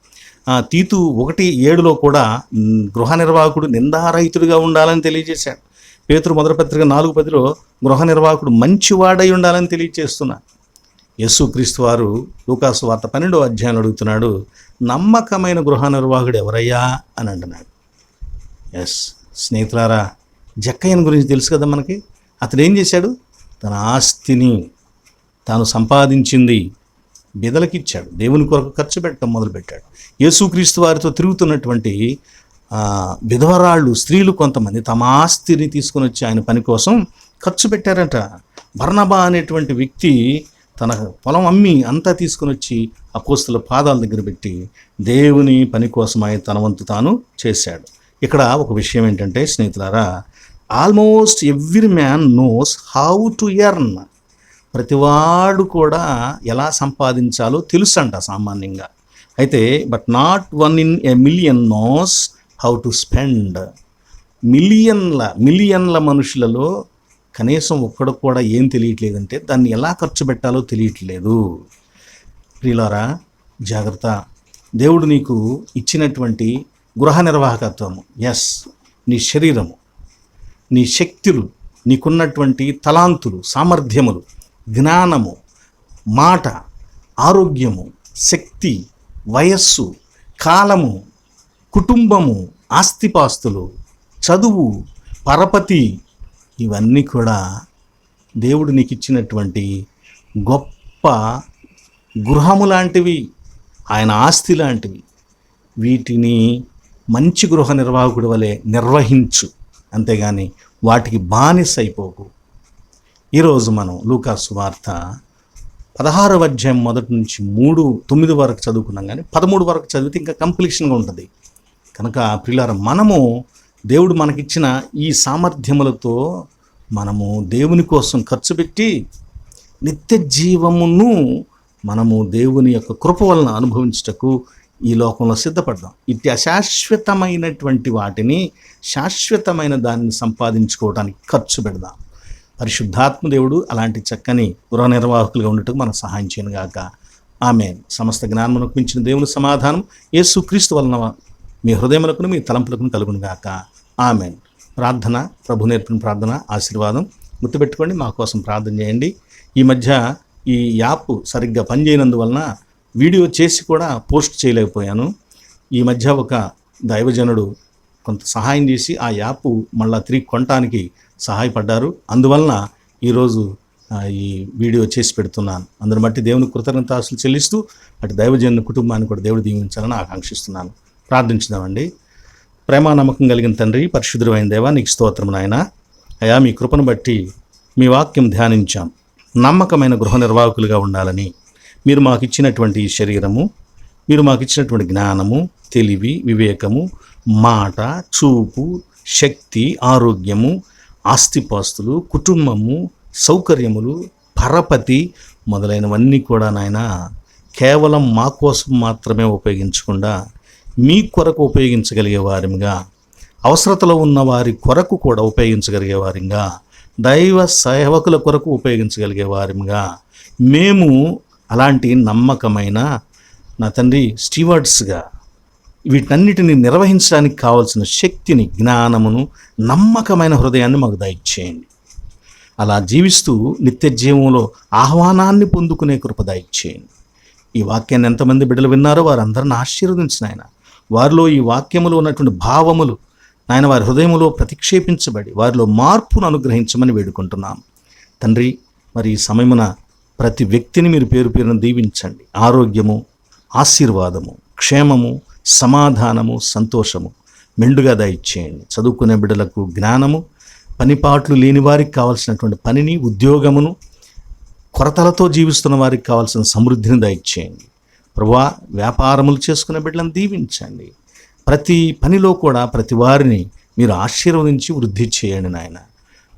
తీతు 1:7 కూడా గృహ నిర్వాహకుడు నిందారహితుడిగా ఉండాలని తెలియజేశాడు. పేతురు మొదటి పత్రిక 4:10 గృహ నిర్వాహకుడు మంచివాడై ఉండాలని తెలియచేస్తున్నాడు. యేసుక్రీస్తు వారు లూకాసు వార్త 12వ అధ్యాయంలో అడుగుతున్నాడు, నమ్మకమైన గృహ నిర్వాహకుడు ఎవరయ్యా అని అంటున్నాడు. స్నేహితులారా, జక్కయ్యను గురించి తెలుసు కదా మనకి. అతడు ఏం చేశాడు? తన ఆస్తిని తాను సంపాదించింది బీదలకిచ్చాడు. దేవుని కొరకు ఖర్చు పెట్టడం మొదలుపెట్టాడు. యేసుక్రీస్తు వారితో తిరుగుతున్నటువంటి విధవరాళ్ళు స్త్రీలు కొంతమంది తమ ఆస్తిని తీసుకొని వచ్చి ఆయన పని కోసం ఖర్చు పెట్టారట. బర్నబా అనేటువంటి వ్యక్తి తన పొలం అమ్మి అంతా తీసుకొని వచ్చి అపోస్తల పాదాల దగ్గర పెట్టి దేవుని పని కోసం ఆయన తన వంతు తాను చేశాడు. ఇక్కడ ఒక విషయం ఏంటంటే స్నేహితులారా, almost every man knows how to earn. ప్రతివాడు కూడా ఎలా సంపాదించాలో తెలుసంట సామాన్యంగా. అయితే but not one in a million knows how to spend. మిలియన్ల మనుషులలో కనీసం ఒక్కడు కూడా ఏం తెలియట్లేదంటే దాన్ని ఎలా ఖర్చు పెట్టాలో తెలియట్లేదు. ప్రియులారా, జాగ్రత్త. దేవుడు నీకు ఇచ్చినటువంటి గృహ నిర్వాహకత్వము, ఎస్, నీ శరీరము, నీ శక్తులు, నీకున్నటువంటి తలాంతులు, సామర్థ్యములు, జ్ఞానము, మాట, ఆరోగ్యము, శక్తి, వయస్సు, కాలము, కుటుంబము, ఆస్తిపాస్తులు, చదువు, పరపతి, ఇవన్నీ కూడా దేవుడు నీకు ఇచ్చినటువంటి గొప్ప గృహము లాంటివి, ఆయన ఆస్తి లాంటివి. వీటిని మంచి గృహ నిర్వాహకుడి వలె నిర్వహించు, అంతేగాని వాటికి బానిస అయిపోకు. ఈరోజు మనం లూకా సువార్త 16వ అధ్యాయం మొదటి నుంచి 9 వరకు చదువుకున్నాం, కానీ 13 వరకు చదివితే ఇంకా కంప్లీషన్గా ఉంటుంది. కనుక ప్రియులారా, మనము దేవుడు మనకిచ్చిన ఈ సామర్థ్యములతో మనము దేవుని కోసం ఖర్చు పెట్టి నిత్య జీవమును మనము దేవుని యొక్క కృప వలన అనుభవించుటకు ఈ లోకంలో సిద్ధపడదాం. ఇట్టి అశాశ్వతమైనటువంటి వాటిని శాశ్వతమైన దాన్ని సంపాదించుకోవడానికి ఖర్చు పెడదాం. పరిశుద్ధాత్మ దేవుడు అలాంటి చక్కని గృహ నిర్వాహకులుగా ఉండటం మనకు సహాయం చేయను గాక. ఆమేన్. సమస్త జ్ఞానమునకు మించిన దేవుని సమాధానం యేసుక్రీస్తు వలన మీ హృదయములకును మీ తలంపులకును కలుగును గాక. ఆమేన్. ప్రార్థన, ప్రభు నేర్పిన ప్రార్థన ఆశీర్వాదం గుర్తుపెట్టుకోండి. మా కోసం ప్రార్థన చేయండి. ఈ మధ్య ఈ యాప్ సరిగ్గా పనిచేయనందువలన వీడియో చేసి కూడా పోస్ట్ చేయలేకపోయాను. ఈ మధ్య ఒక దైవజనుడు కొంత సహాయం చేసి ఆ యాప్ మళ్ళీ తిరిగి కొనటానికి సహాయపడ్డారు. అందువలన ఈరోజు ఈ వీడియో చేసి పెడుతున్నాను. అందరి బట్టి దేవుని కృతజ్ఞతాస్తులు చెల్లిస్తూ అటు దైవజనుని కుటుంబాన్ని కూడా దేవుడు దీవించాలని ఆకాంక్షిస్తున్నాను. ప్రార్థించుదామండి. ప్రేమ నమ్మకం కలిగిన తండ్రి, పరిశుద్ధుడైన దేవా, నీకు స్తోత్రం నాయన. అయా, మీ కృపను బట్టి మీ వాక్యం ధ్యానించాం. నమ్మకమైన గృహ నిర్వాహకులుగా ఉండాలని మీరు మాకు ఇచ్చినటువంటి ఈ శరీరము, మీరు మాకు ఇచ్చినటువంటి జ్ఞానము, తెలివి, వివేకము, మాట, చూపు, శక్తి, ఆరోగ్యము, ఆస్తిపాస్తులు, కుటుంబము, సౌకర్యములు, పరపతి మొదలైనవన్నీ కూడా నాయన కేవలం మా కోసం మాత్రమే ఉపయోగించకుండా మీ కొరకు ఉపయోగించగలిగే వారిగా, అవసరతలో ఉన్న వారి కొరకు కూడా ఉపయోగించగలిగే వారిగా, దైవ సేవకుల కొరకు ఉపయోగించగలిగే వారిగా మేము అలాంటి నమ్మకమైన నా తండ్రి స్టీవర్డ్స్గా వీటన్నిటిని నిర్వహించడానికి కావాల్సిన శక్తిని, జ్ఞానమును, నమ్మకమైన హృదయాన్ని మాకు దయచేయండి. అలా జీవిస్తూ నిత్య జీవంలో ఆహ్వానాన్ని పొందుకునే కృప దయచేయండి. ఈ వాక్యాన్ని ఎంతమంది బిడ్డలు విన్నారో వారందరిని ఆశీర్వదించిన ఆయన, వారిలో ఈ వాక్యములో ఉన్నటువంటి భావములు నాయన వారి హృదయంలో ప్రతిక్షేపించబడి వారిలో మార్పును అనుగ్రహించమని వేడుకుంటున్నాం తండ్రి. మరి ఈ సమయమున ప్రతి వ్యక్తిని మీరు పేరు పేరును దీవించండి. ఆరోగ్యము, ఆశీర్వాదము, క్షేమము, సమాధానము, సంతోషము మెండుగా దయచేయండి. చదువుకునే బిడ్డలకు జ్ఞానము, పనిపాట్లు లేని వారికి కావాల్సినటువంటి పనిని, ఉద్యోగమును, కొరతలతో జీవిస్తున్న వారికి కావాల్సిన సమృద్ధిని దయచేయండి. ప్రభువా, వ్యాపారములు చేసుకునే బిడ్డలను దీవించండి. ప్రతి పనిలో కూడా ప్రతి వారిని మీరు ఆశీర్వదించి వృద్ధి చేయండి నాయన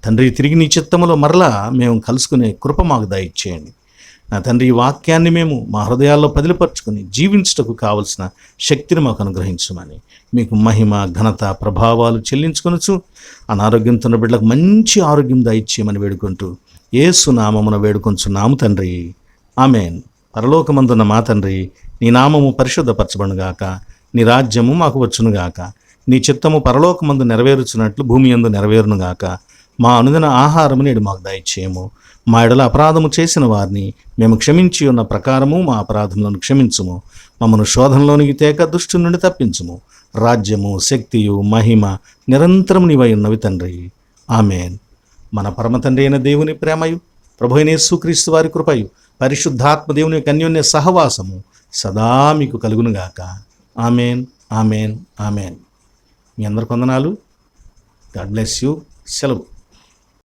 తండ్రి. తిరిగి నీ చిత్తములో మరలా మేము కలుసుకునే కృప మాకు దయచేయండి నా తండ్రి. ఈ వాక్యాన్ని మేము మా హృదయాల్లో పదిలిపరుచుకొని జీవించుటకు కావలసిన శక్తిని మాకు అనుగ్రహించమని మీకు మహిమ, ఘనత, ప్రభావాలు చెల్లించుకొనొచ్చు. అనారోగ్యంతో ఉన్న బిడ్డలకు మంచి ఆరోగ్యం దయచేయమని వేడుకుంటూ యేసు నామమున వేడుకొంచున్నాము తండ్రి. ఆమేన్. పరలోకమందున్న మా తండ్రి, నీ నామము పరిశుద్ధపరచబడుగాక, నీ రాజ్యము మాకు వచ్చునుగాక, నీ చిత్తము పరలోకమందు నెరవేరుచున్నట్లు భూమి యందు నెరవేరునుగాక. మా అనుదిన ఆహారము నేడు మాకు దయచేయము. మా ఎడల అపరాధము చేసిన వారిని మేము క్షమించి ఉన్న ప్రకారము మా అపరాధములను క్షమించుము. మమ్మను శోధనలోనికి తేక దుష్టు నుండి తప్పించుము. రాజ్యము, శక్తియు, మహిమ నిరంతరం నీవై ఉన్నవి తండ్రి. ఆమేన్. మన పరమ తండ్రి అయిన దేవుని ప్రేమయు, ప్రభువైన యేసుక్రీస్తు వారి కృపయు, పరిశుద్ధాత్మ దేవుని యొక్క అన్యోన్య సహవాసము సదా మీకు కలుగునుగాక. ఆమేన్. ఆమేన్. ఆమేన్. మీ అందరికి వందనాలు. God bless you. సెలవు.